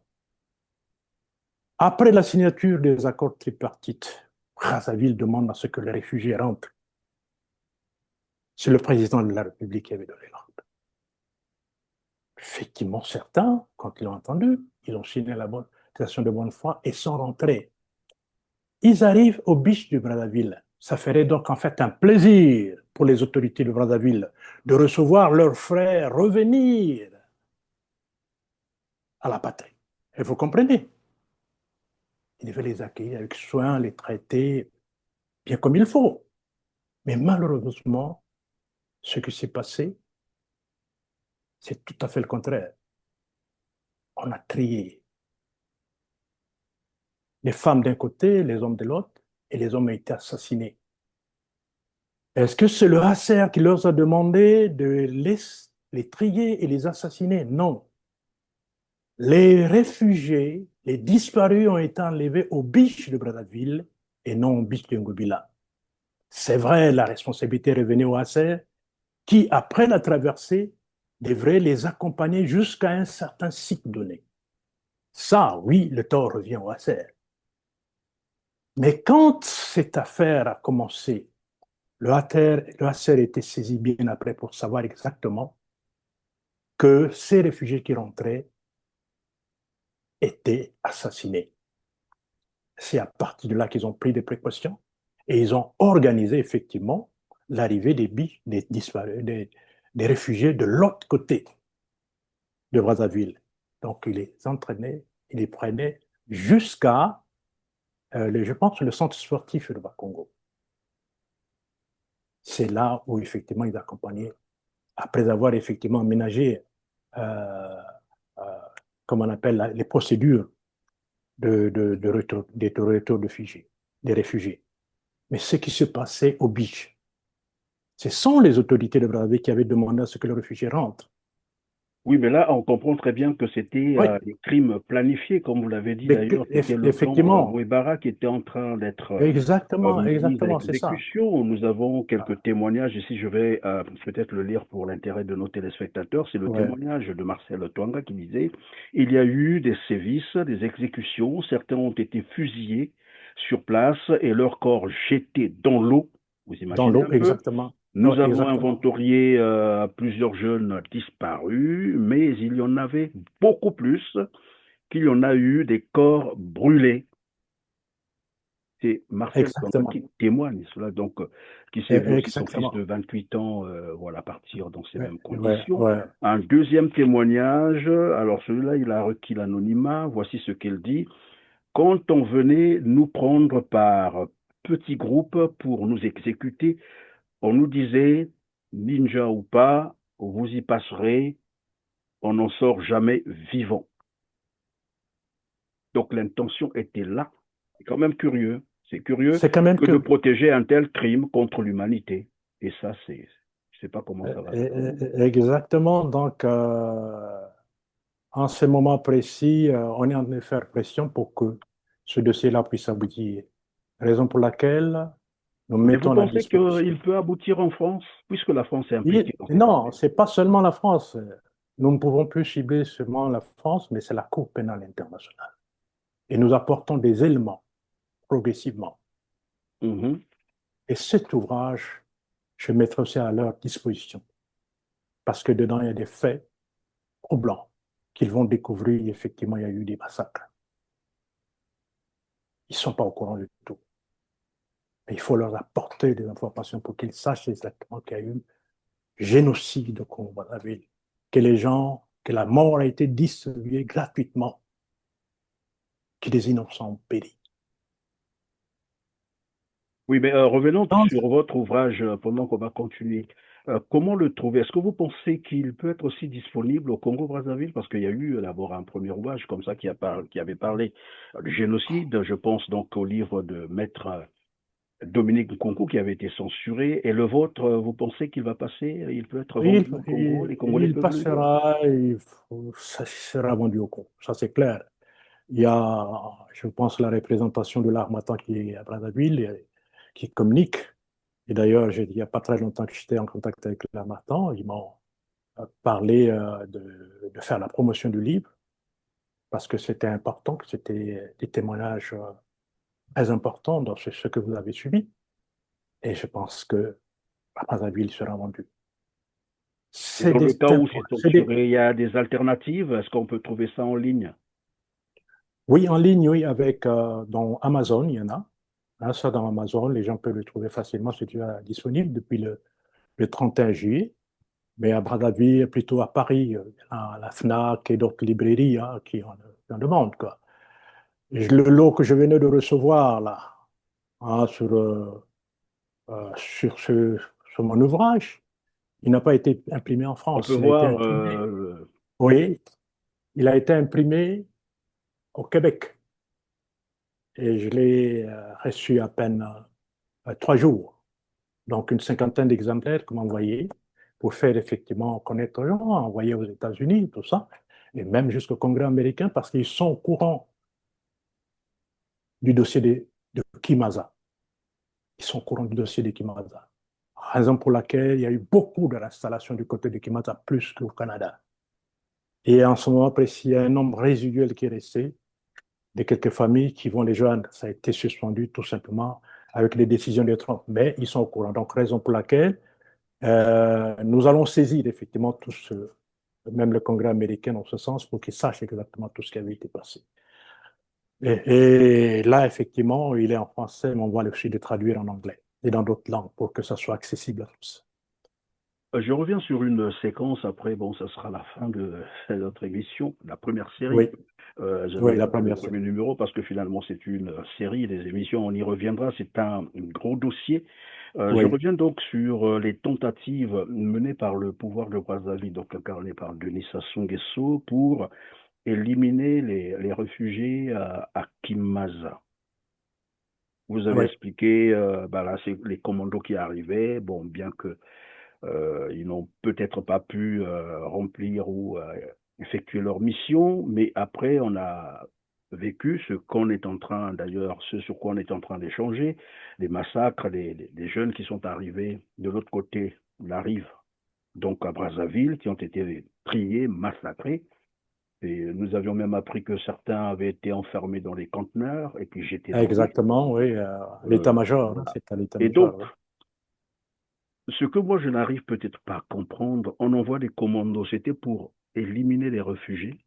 Après la signature des accords tripartites, Brazzaville demande à ce que les réfugiés rentrent. C'est le président de la République qui avait donné l'ordre. Effectivement, certains, quand ils l'ont entendu, ils ont signé la attestation de bonne foi et sont rentrés. Ils arrivent au beach du Brazzaville. Ça ferait donc en fait un plaisir pour les autorités de Brazzaville de recevoir leurs frères revenir à la patrie. Et vous comprenez? Ils devaient les accueillir avec soin, les traiter bien comme il faut. Mais malheureusement, ce qui s'est passé, c'est tout à fait le contraire. On a trié les femmes d'un côté, les hommes de l'autre, et les hommes ont été assassinés. Est-ce que c'est le HCR qui leur a demandé de les trier et les assassiner? Non. Les réfugiés, les disparus ont été enlevés au beach de Brazzaville et non au beach de Ngobila. C'est vrai, la responsabilité revenait au HCR qui, après la traversée, devrait les accompagner jusqu'à un certain site donné. Ça, oui, le tort revient au HCR. Mais quand cette affaire a commencé, le HCR était saisi bien après pour savoir exactement que ces réfugiés qui rentraient étaient assassinés. C'est à partir de là qu'ils ont pris des précautions et ils ont organisé effectivement l'arrivée des disparus, des réfugiés de l'autre côté de Brazzaville. Donc, ils les entraînaient, ils les prenaient jusqu'à, je pense, le centre sportif de Bakongo. C'est là où effectivement ils accompagnaient, après avoir effectivement aménagé, euh, euh, comme on appelle les procédures de retour, des réfugiés. Mais ce qui se passait au beach, ce sont les autorités de Brazzaville qui avaient demandé à ce que les réfugiés rentrent. Oui, mais là, on comprend très bien que c'était Oui, des crimes planifiés, comme vous l'avez dit d'ailleurs. C'était le plan effectivement, Ouébara qui était en train d'être mis à exactement, c'est ça. exécution. Nous avons quelques témoignages. Ici, je vais peut-être le lire pour l'intérêt de nos téléspectateurs. C'est le Ouais. témoignage de Marcel Twanga qui disait il y a eu des sévices, des exécutions. Certains ont été fusillés sur place et leurs corps jetés dans l'eau. Vous Dans imaginez l'eau, un peu? exactement. Ouais, Nous avons exactement. inventorié plusieurs jeunes disparus, mais il y en avait beaucoup plus qu'il y en a eu des corps brûlés. C'est Marcel Tonga Exactement. qui témoigne cela, donc qui s'est vu aussi son fils de Exactement. 28 ans voilà, partir dans ces Ouais, mêmes ouais, conditions. ouais. Un deuxième témoignage, alors celui-là, il a requis l'anonymat, voici ce qu'il dit. Quand on venait nous prendre par petits groupes pour nous exécuter, on nous disait, ninja ou pas, vous y passerez, on n'en sort jamais vivant. Donc l'intention était là. C'est quand même curieux. C'est curieux C'est quand même que de que protéger un tel crime contre l'humanité. Et ça, je ne sais pas comment ça va se terminer. exactement. Donc, en ce moment précis, on est en train de faire pression pour que ce dossier-là puisse aboutir. Raison pour laquelle nous Mais vous mettons à la pensez disposition. qu'il peut aboutir en France, puisque la France est impliquée dans cette Non, affaire? c'est pas seulement la France. Nous ne pouvons plus cibler seulement la France, mais c'est la Cour pénale internationale. Et nous apportons des éléments progressivement. Mhm. Et cet ouvrage, je mettrai aussi à leur disposition. parce que dedans, il y a des faits troublants qu'ils vont découvrir. Effectivement, il y a eu des massacres. Ils ne sont pas au courant du tout. Mais il faut leur apporter des informations pour qu'ils sachent exactement qu'il y a eu génocide au Congo-Brazzaville, que la mort a été distribuée gratuitement, que des innocents ont péri. Oui, mais revenons sur votre ouvrage pendant qu'on va continuer. Comment le trouver? Est-ce que vous pensez qu'il peut être aussi disponible au Congo-Brazzaville? Parce qu'il y a eu d'abord un premier ouvrage comme ça qui avait parlé du génocide. Je pense donc au livre de Maître Dominique Nkunku qui avait été censuré. Et le vôtre, vous pensez qu'il va passer? Il peut être vendu au Congo? Les Congolais Il peuvent le lire? passera, ça sera vendu au Congo, ça c'est clair. Il y a, je pense, la représentation de l'Harmattan qui est à Brazzaville, qui communique. Et d'ailleurs, il n'y a pas très longtemps que j'étais en contact avec l'Harmattan. Ils m'ont parlé de faire la promotion du livre parce que c'était important, que c'était des témoignages très importants dans ce que vous avez suivi. Et je pense que à Brazzaville sera vendu. Et dans le cas où c'est censuré, il y a des alternatives. Est-ce qu'on peut trouver ça en ligne? Oui, en ligne, oui, avec dans Amazon, il y en a. Hein, ça, dans Amazon, les gens peuvent le trouver facilement. C'est déjà disponible depuis le 31 juillet. Mais à Brazzaville, plutôt à Paris, à la FNAC et d'autres librairies hein, qui en demandent. Quoi. Le lot que je venais de recevoir là, hein, sur mon ouvrage, il n'a pas été imprimé en On France. peut Il a été voir imprimé. Oui, il a été imprimé au Québec. Et je l'ai reçu à peine 3 jours. Donc, une cinquantaine d'exemplaires que m'envoyé pour faire effectivement connaître aux gens, envoyer aux États-Unis, tout ça, et même jusqu'au Congrès américain, parce qu'ils sont au courant du dossier de Kimaza. Ils sont au courant du dossier de Kimaza. Raison pour laquelle il y a eu beaucoup d'installations du côté de Kimaza, plus qu'au Canada. Et en ce moment précis, il y a un nombre résiduel qui est resté, de quelques familles qui vont les joindre. Ça a été suspendu tout simplement avec les décisions de Trump. Mais ils sont au courant. Donc, raison pour laquelle nous allons saisir effectivement tous, même le Congrès américain dans ce sens, pour qu'ils sachent exactement tout ce qui avait été passé. Et là, effectivement, il est en français, mais on va aussi le traduire en anglais et dans d'autres langues pour que ça soit accessible à tous. Je reviens sur une séquence après, bon, ça sera la fin de notre émission, la première série. Oui, J'avais oui, la le première premier série. numéro parce que finalement c'est une série, des émissions, on y reviendra, c'est un gros dossier. Je Oui, reviens donc sur les tentatives menées par le pouvoir de Brazzaville, donc incarné par Denis Sassou Nguesso, pour éliminer les réfugiés à Kimaza. Vous avez oui, expliqué, bah là, c'est les commandos qui arrivaient, bon, bien que ils n'ont peut-être pas pu remplir ou effectuer leur mission, mais après, on a vécu ce qu'on est en train, d'ailleurs, ce sur quoi on est en train d'échanger, les massacres, les jeunes qui sont arrivés de l'autre côté de la rive, donc à Brazzaville, qui ont été triés, massacrés. Et nous avions même appris que certains avaient été enfermés dans les conteneurs et puis jetés dans l'eau. exactement, oui. L'état-major, hein, Voilà. c'est à Et donc, l'état-major. Oui. ce que moi je n'arrive peut-être pas à comprendre, on envoie des commandos, c'était pour éliminer les réfugiés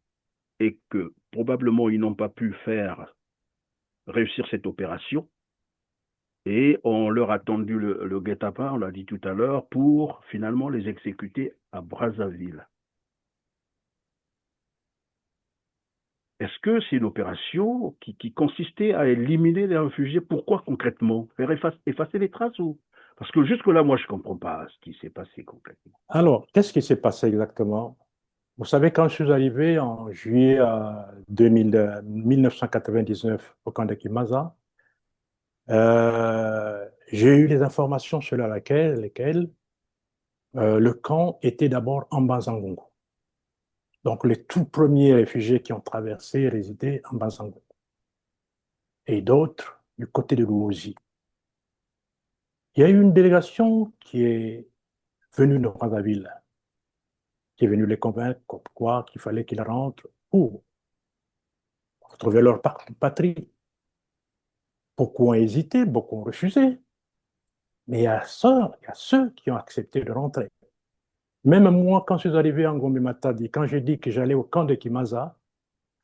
et que probablement ils n'ont pas pu faire réussir cette opération et on leur a tendu le guet-apens, on l'a dit tout à l'heure, pour finalement les exécuter à Brazzaville. Est-ce que c'est une opération qui consistait à éliminer les réfugiés? Pourquoi concrètement? Faire effacer les traces ou... Parce que jusque-là, moi, je ne comprends pas ce qui s'est passé concrètement. Alors, qu'est-ce qui s'est passé exactement? Vous savez, quand je suis arrivé en juillet 1999 au camp de Kimaza, j'ai eu les informations selon lesquelles le camp était d'abord en Bazangongo. Donc, les tout premiers réfugiés qui ont traversé résidaient en Bazangongo. Et d'autres du côté de l'Ouosi. Il y a eu une délégation qui est venue de Brazzaville, qui est venue les convaincre quoi qu'il fallait qu'ils rentrent pour retrouver leur patrie. Beaucoup ont hésité, beaucoup ont refusé. Mais il y a ceux qui ont accepté de rentrer. Même moi, quand je suis arrivé en Gombe-Matadi, quand j'ai dit que j'allais au camp de Kimaza,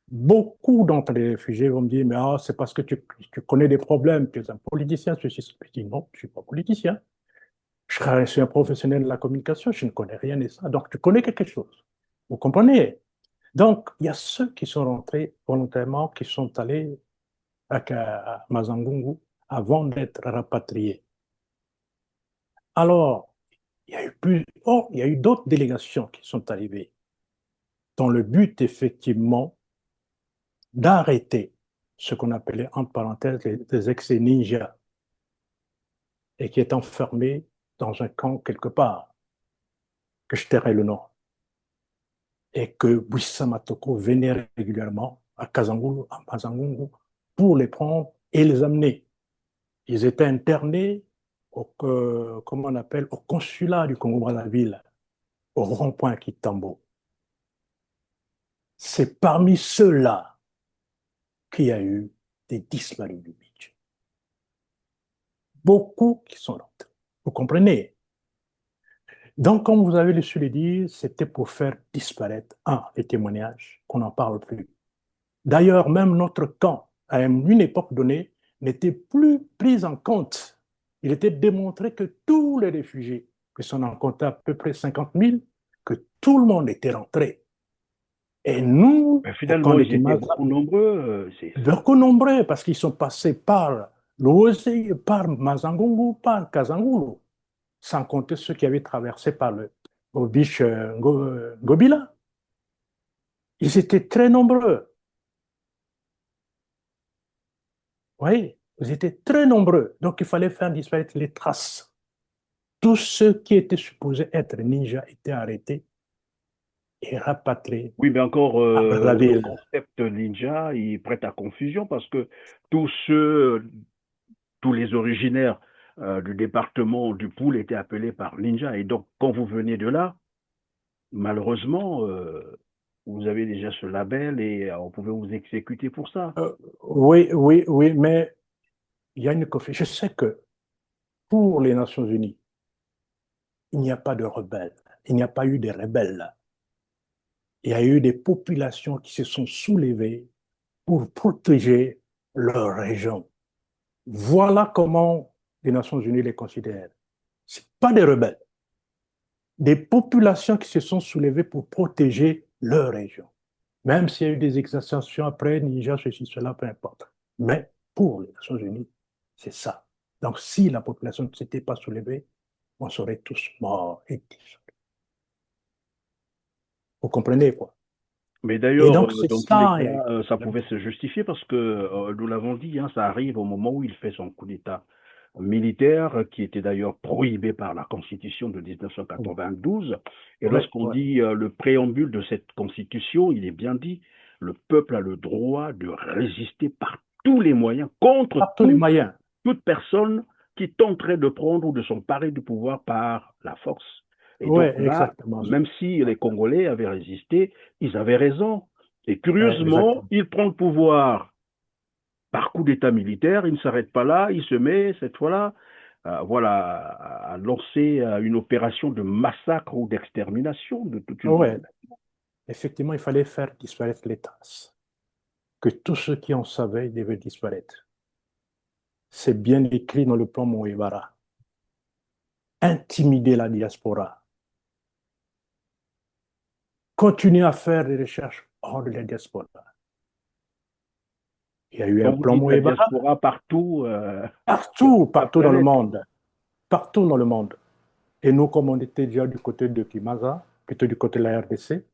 beaucoup d'entre les réfugiés vont me dire, mais c'est parce que tu connais des problèmes, tu es un politicien, ceci, cela. Je dis, non, je ne suis pas politicien. Je suis un professionnel de la communication, je ne connais rien de ça. Donc, tu connais quelque chose. Vous comprenez? Donc, il y a ceux qui sont rentrés volontairement, qui sont allés à Mazangungu avant d'être rapatriés. Alors, il y a eu d'autres délégations qui sont arrivées dans le but, effectivement, d'arrêter ce qu'on appelait, entre parenthèses, les ex-ninjas et qui est enfermé dans un camp quelque part, que je tairai le nom, et que Buissa Matoko venait régulièrement à Kazangungu, à Mazangungu, pour les prendre et les amener. Ils étaient internés comment on appelle, au consulat du Congo-Brazzaville, au rond-point Kitambo. C'est parmi ceux-là qu'il y a eu des disparus du beach. Beaucoup qui sont rentrés. Vous comprenez? Donc, comme vous avez su le dire, c'était pour faire disparaître, les témoignages, qu'on n'en parle plus. D'ailleurs, même notre camp, à une époque donnée, n'était plus pris en compte. Il était démontré que tous les réfugiés, qui sont en compte à peu près 50 000, que tout le monde était rentré. Et nous, Mais finalement, ils étaient beaucoup nombreux. beaucoup nombreux, parce qu'ils sont passés par l'Ozi, par Mazangungu, par Kazangulu, sans compter ceux qui avaient traversé par le biche Gobila. Ils étaient très nombreux. Oui, ils étaient très nombreux. Donc, il fallait faire disparaître les traces. Tous ceux qui étaient supposés être ninjas étaient arrêtés et rapatriés Oui, mais encore, à le Brazzaville. concept ninja, il prête à confusion parce que tous ceux, tous les originaires du département du Poul étaient appelés par ninja. Et donc, quand vous venez de là, malheureusement, vous avez déjà ce label et on pouvait vous exécuter pour ça. Oui, oui, oui, mais il y a une confusion. Je sais que pour les Nations Unies, il n'y a pas de rebelles. Il n'y a pas eu de rebelles. Il y a eu des populations qui se sont soulevées pour protéger leur région. Voilà comment les Nations Unies les considèrent. Ce pas des rebelles, des populations qui se sont soulevées pour protéger leur région. Même s'il y a eu des exactions après, Niger, ceci, cela, peu importe. Mais pour les Nations Unies, c'est ça. Donc si la population ne s'était pas soulevée, on serait tous morts et disparus. Vous comprenez quoi? Mais Et d'ailleurs, donc c'est dans tous les ça. cas, ça pouvait se justifier parce que, nous l'avons dit, hein, ça arrive au moment où il fait son coup d'État militaire, qui était d'ailleurs prohibé par la Constitution de 1992. Et Ouais, lorsqu'on ouais. dit le préambule de cette Constitution, il est bien dit, le peuple a le droit de résister par tous les moyens contre Par tous les moyens. toute personne qui tenterait de prendre ou de s'emparer du pouvoir par la force. Et Oui, donc là, exactement. même si les Congolais avaient résisté, ils avaient raison. Et Ouais, curieusement, exactement. il prend le pouvoir par coup d'État militaire, il ne s'arrête pas là, il se met cette fois-là à lancer une opération de massacre ou d'extermination de toute une Ouais, population. effectivement, il fallait faire disparaître les traces. Que tous ceux qui en savaient devaient disparaître. C'est bien écrit dans le plan Moïbara. Intimider la diaspora. Continuer à faire des recherches hors de la diaspora. Il y a eu Quand un vous plan dites la Moïbara diaspora partout sur partout, toute la partout dans le planète, monde. Partout dans le monde. Et nous, comme on était déjà du côté de Kimaza, plutôt du côté de la RDC,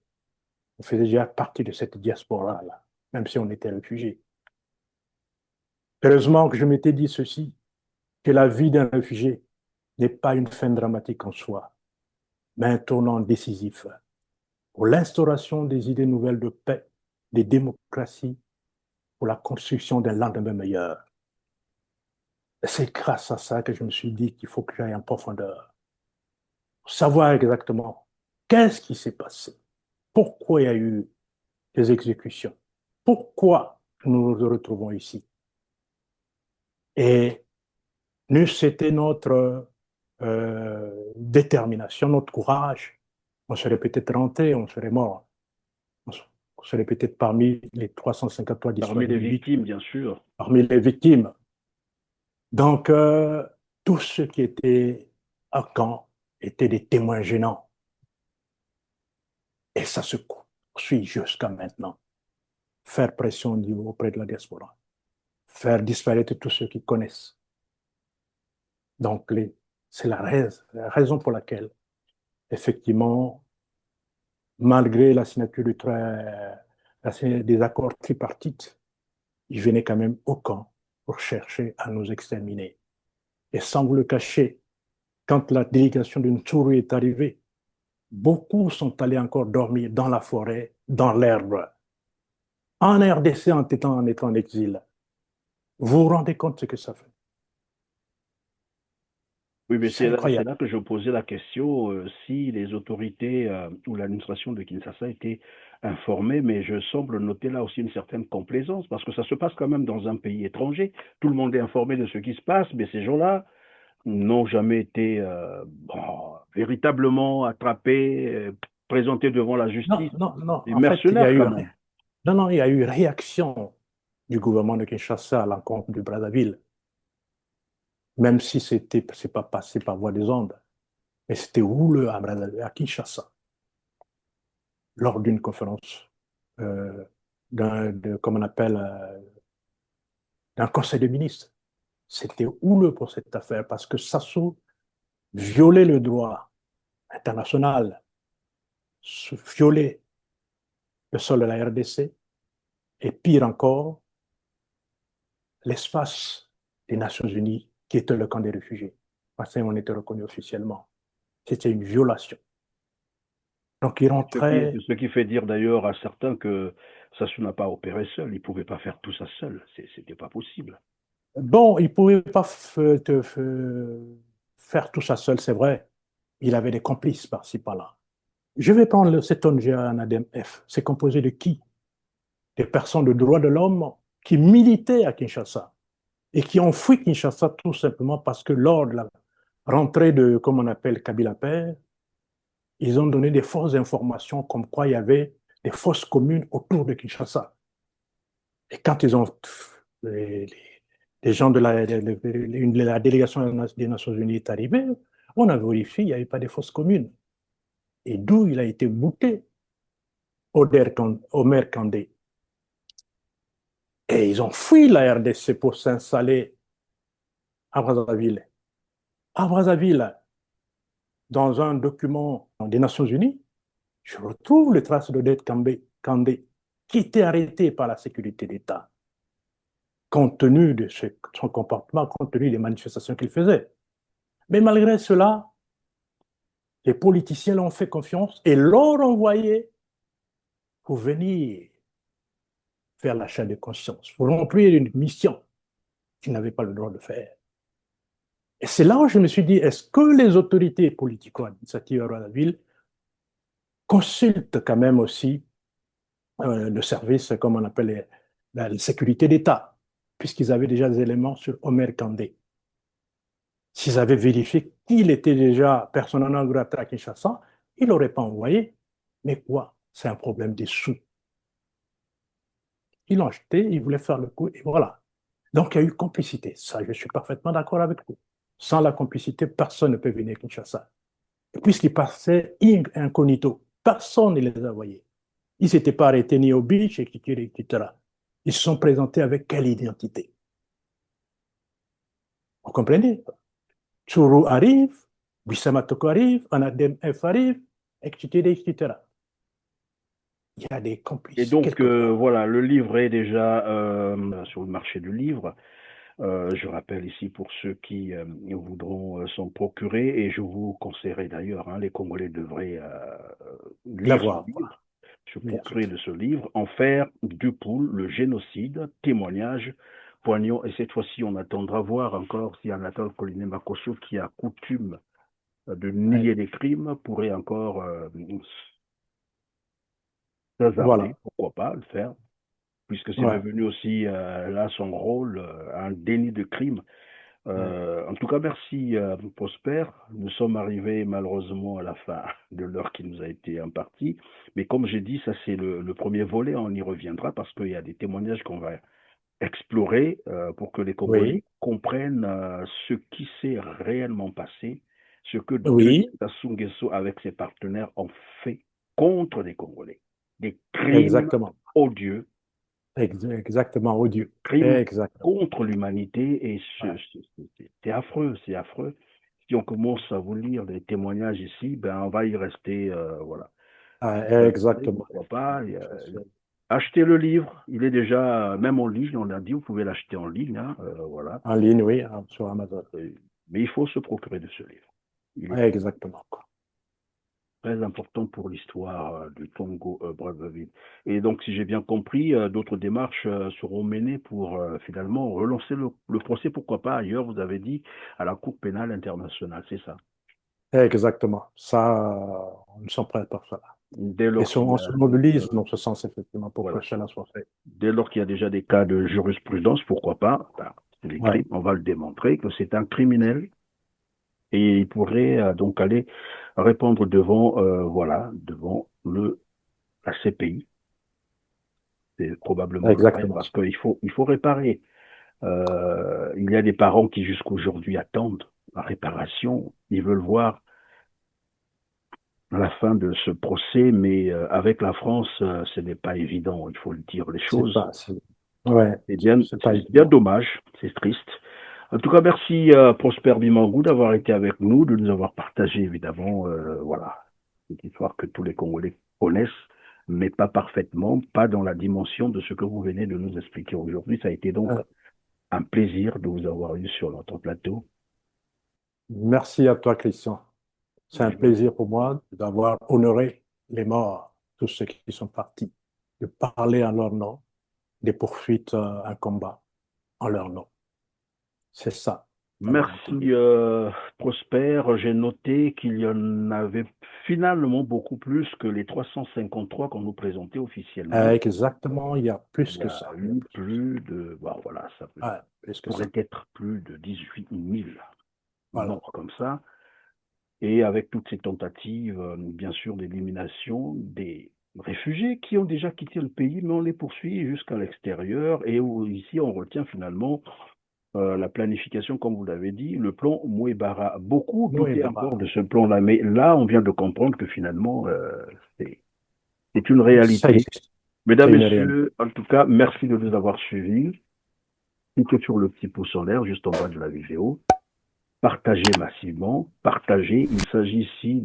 on faisait déjà partie de cette diaspora-là, même si on était réfugiés. Heureusement que je m'étais dit ceci, que la vie d'un réfugié n'est pas une fin dramatique en soi, mais un tournant décisif pour l'instauration des idées nouvelles de paix, de démocratie, pour la construction d'un lendemain meilleur. C'est grâce à ça que je me suis dit qu'il faut que j'aille en profondeur, pour savoir exactement qu'est-ce qui s'est passé, pourquoi il y a eu des exécutions, pourquoi nous nous retrouvons ici. Et nous, c'était notre détermination, notre courage on serait peut-être rentré, on serait mort. On serait peut-être parmi les 353 Parmi disparus les du 8, victimes, bien sûr. parmi les victimes. Donc, tous ceux qui étaient à Caen étaient des témoins gênants. Et ça se poursuit jusqu'à maintenant. Faire pression auprès de la diaspora. Faire disparaître tous ceux qui connaissent. Donc, c'est la raison pour laquelle, effectivement, malgré la signature des accords tripartites, ils venaient quand même au camp pour chercher à nous exterminer. Et sans vous le cacher, quand la délégation de Ntsuru est arrivée, beaucoup sont allés encore dormir dans la forêt, dans l'herbe, en RDC en étant en exil. Vous vous rendez compte de ce que ça fait? Oui, mais C'est c'est incroyable. là que je posais la question si les autorités ou l'administration de Kinshasa étaient informées, mais je semble noter là aussi une certaine complaisance, parce que ça se passe quand même dans un pays étranger. Tout le monde est informé de ce qui se passe, mais ces gens-là n'ont jamais été véritablement attrapés, présentés devant la Non, justice. non, non. Des En fait, il y a mercenaires eu, quand même. non, non, il y a eu réaction du gouvernement de Kinshasa à l'encontre du Brazzaville, même si c'est pas passé par voie des ondes, mais c'était houleux à Brazzaville, à Kinshasa, lors d'une conférence, euh, comme on appelle, d'un conseil de ministres. C'était houleux pour cette affaire parce que Sassou violait le droit international, violait le sol de la RDC et pire encore, l'espace des Nations Unies qui était le camp des réfugiés. Parce qu'on était reconnu officiellement. C'était une violation. Donc il rentrait. Ce qui fait dire d'ailleurs à certains que Sassou n'a pas opéré seul, il ne pouvait pas faire tout ça seul, c'était pas possible. Bon, il ne pouvait pas faire tout ça seul, c'est vrai. Il avait des complices par-ci, par-là. Je vais prendre cet ONG en ADMF. C'est composé de qui? Des personnes de droits de l'homme qui militaient à Kinshasa et qui ont fui Kinshasa tout simplement parce que lors de la rentrée de, comme on appelle, Kabila Père, ils ont donné des fausses informations comme quoi il y avait des fausses communes autour de Kinshasa. Et quand les, les gens de la délégation des Nations Unies est arrivée, on a vérifié, il n'y avait pas de fausses communes. Et d'où il a été bouté, Omer Kandé. Et ils ont fui la RDC pour s'installer à Brazzaville. À Brazzaville, dans un document des Nations Unies, je retrouve les traces d'Odette Kandé, qui était arrêté par la sécurité d'État, compte tenu de son comportement, compte tenu des manifestations qu'il faisait. Mais malgré cela, les politiciens l'ont fait confiance et l'ont envoyé pour venir faire l'achat de conscience, pour remplir une mission qu'il n'avait pas le droit de faire. Et c'est là où je me suis dit, est-ce que les autorités politico-administratives à la ville consultent quand même aussi le service, comme on appelle la sécurité d'État, puisqu'ils avaient déjà des éléments sur Omer Kandé. S'ils avaient vérifié qu'il était déjà persona non grata à Kinshasa, ils ne l'auraient pas envoyé. Mais quoi? C'est un problème des sous. Ils l'ont acheté, ils voulaient faire le coup, et voilà. Donc il y a eu complicité. Ça, je suis parfaitement d'accord avec vous. Sans la complicité, personne ne peut venir à Kinshasa. Puisqu'ils passaient incognito, personne ne les a envoyés. Ils ne s'étaient pas arrêtés ni au beach, etc. Ils se sont présentés avec quelle identité? Vous comprenez? Tsuru arrive, Bisamatoko arrive, Anadem F arrive, etc., etc. Il y a des Et complices, donc, quelque part. voilà, le livre est déjà sur le marché du livre. Je rappelle ici pour ceux qui voudront s'en procurer, et je vous conseillerais d'ailleurs, hein, les Congolais devraient lire ce L'avoir, livre, se bien sûr. procurer de ce livre, Enfer, Dupoul, le génocide, témoignage, poignant, et cette fois-ci on attendra voir encore si Anatole Coliné Makosso, qui a coutume de Ouais. nier les crimes, pourrait encore s'hasarder, Voilà. pourquoi pas le faire, puisque c'est Ouais. devenu aussi là son rôle, un déni de crime. En tout cas, merci, Prosper. Nous sommes arrivés malheureusement à la fin de l'heure qui nous a été impartie. Mais comme j'ai dit, ça c'est le premier volet. On y reviendra parce qu'il y a des témoignages qu'on va explorer pour que les Congolais Oui, comprennent ce qui s'est réellement passé, ce que Denis oui, Sassou Nguesso avec ses partenaires ont fait contre les Congolais. Des crimes exactement. odieux, Exactement, odieux. crimes Exactement. contre l'humanité et Ouais. c'est affreux, c'est affreux. Si on commence à vous lire des témoignages ici, ben on va y rester, voilà. Exactement. Pourquoi pas. Achetez le livre, il est déjà même en ligne, on a dit, vous pouvez l'acheter en ligne, hein, voilà. En ligne, oui, sur Amazon. Mais il faut se procurer de ce livre. Il est Exactement. très important pour l'histoire du Congo Brazzaville. Et donc, si j'ai bien compris, d'autres démarches seront menées pour finalement relancer le procès, pourquoi pas ailleurs, vous avez dit, à la Cour pénale internationale, c'est ça. Exactement. Ça, nous sommes prêts pour cela. Dès Et lors qu'il y on a se donc, mobilise dans ce sens, effectivement, pour que voilà, cela soit fait. dès lors qu'il y a déjà des cas de jurisprudence, pourquoi pas, ben, c'est les Ouais. crimes, on va le démontrer que c'est un criminel et il pourrait donc aller répondre devant, voilà, devant la CPI. C'est probablement le rêve Exactement. parce il faut réparer. Il y a des parents qui jusqu'aujourd'hui attendent la réparation. Ils veulent voir la fin de ce procès, mais avec la France, ce n'est pas évident. Il faut le dire les C'est choses. pas, ouais, c'est pas C'est bien évident. dommage, c'est triste. En tout cas, merci Prosper Bimangou d'avoir été avec nous, de nous avoir partagé évidemment, voilà, cette histoire que tous les Congolais connaissent, mais pas parfaitement, pas dans la dimension de ce que vous venez de nous expliquer aujourd'hui. Ça a été donc Euh, un plaisir de vous avoir eu sur notre plateau. Merci à toi, Christian. C'est un plaisir pour moi d'avoir honoré les morts, tous ceux qui sont partis, de parler en leur nom, des poursuites, un combat en leur nom. C'est ça, la volonté de Merci Prosper. J'ai noté qu'il y en avait finalement beaucoup plus que les 353 qu'on nous présentait officiellement. Exactement, il y a Il plus y que a ça. Il y a eu plus de, bon, voilà, ouais, plus que ça. pourrait être plus de 18 000 Voilà. morts comme ça. Et avec toutes ces tentatives, bien sûr, d'élimination des réfugiés qui ont déjà quitté le pays, mais on les poursuit jusqu'à l'extérieur. Et où, ici, on retient finalement la planification, comme vous l'avez dit, le plan Mouebara. Beaucoup Oui, doutaient bah, encore de ce plan-là, mais là, on vient de comprendre que finalement, c'est c'est une ça réalité. existe. C'est Mesdames, une réalité. Messieurs, en tout cas, merci de nous avoir suivis. Cliquez sur le petit pouce en l'air juste en bas de la vidéo. Partagez massivement. Partagez. Il s'agit ici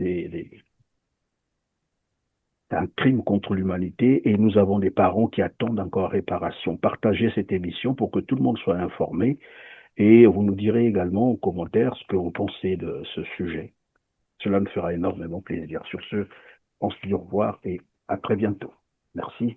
d'un crime contre l'humanité et nous avons des parents qui attendent encore réparation. Partagez cette émission pour que tout le monde soit informé et vous nous direz également en commentaire ce que vous pensez de ce sujet. Cela nous fera énormément plaisir. Sur ce, on se dit au revoir et à très bientôt. Merci.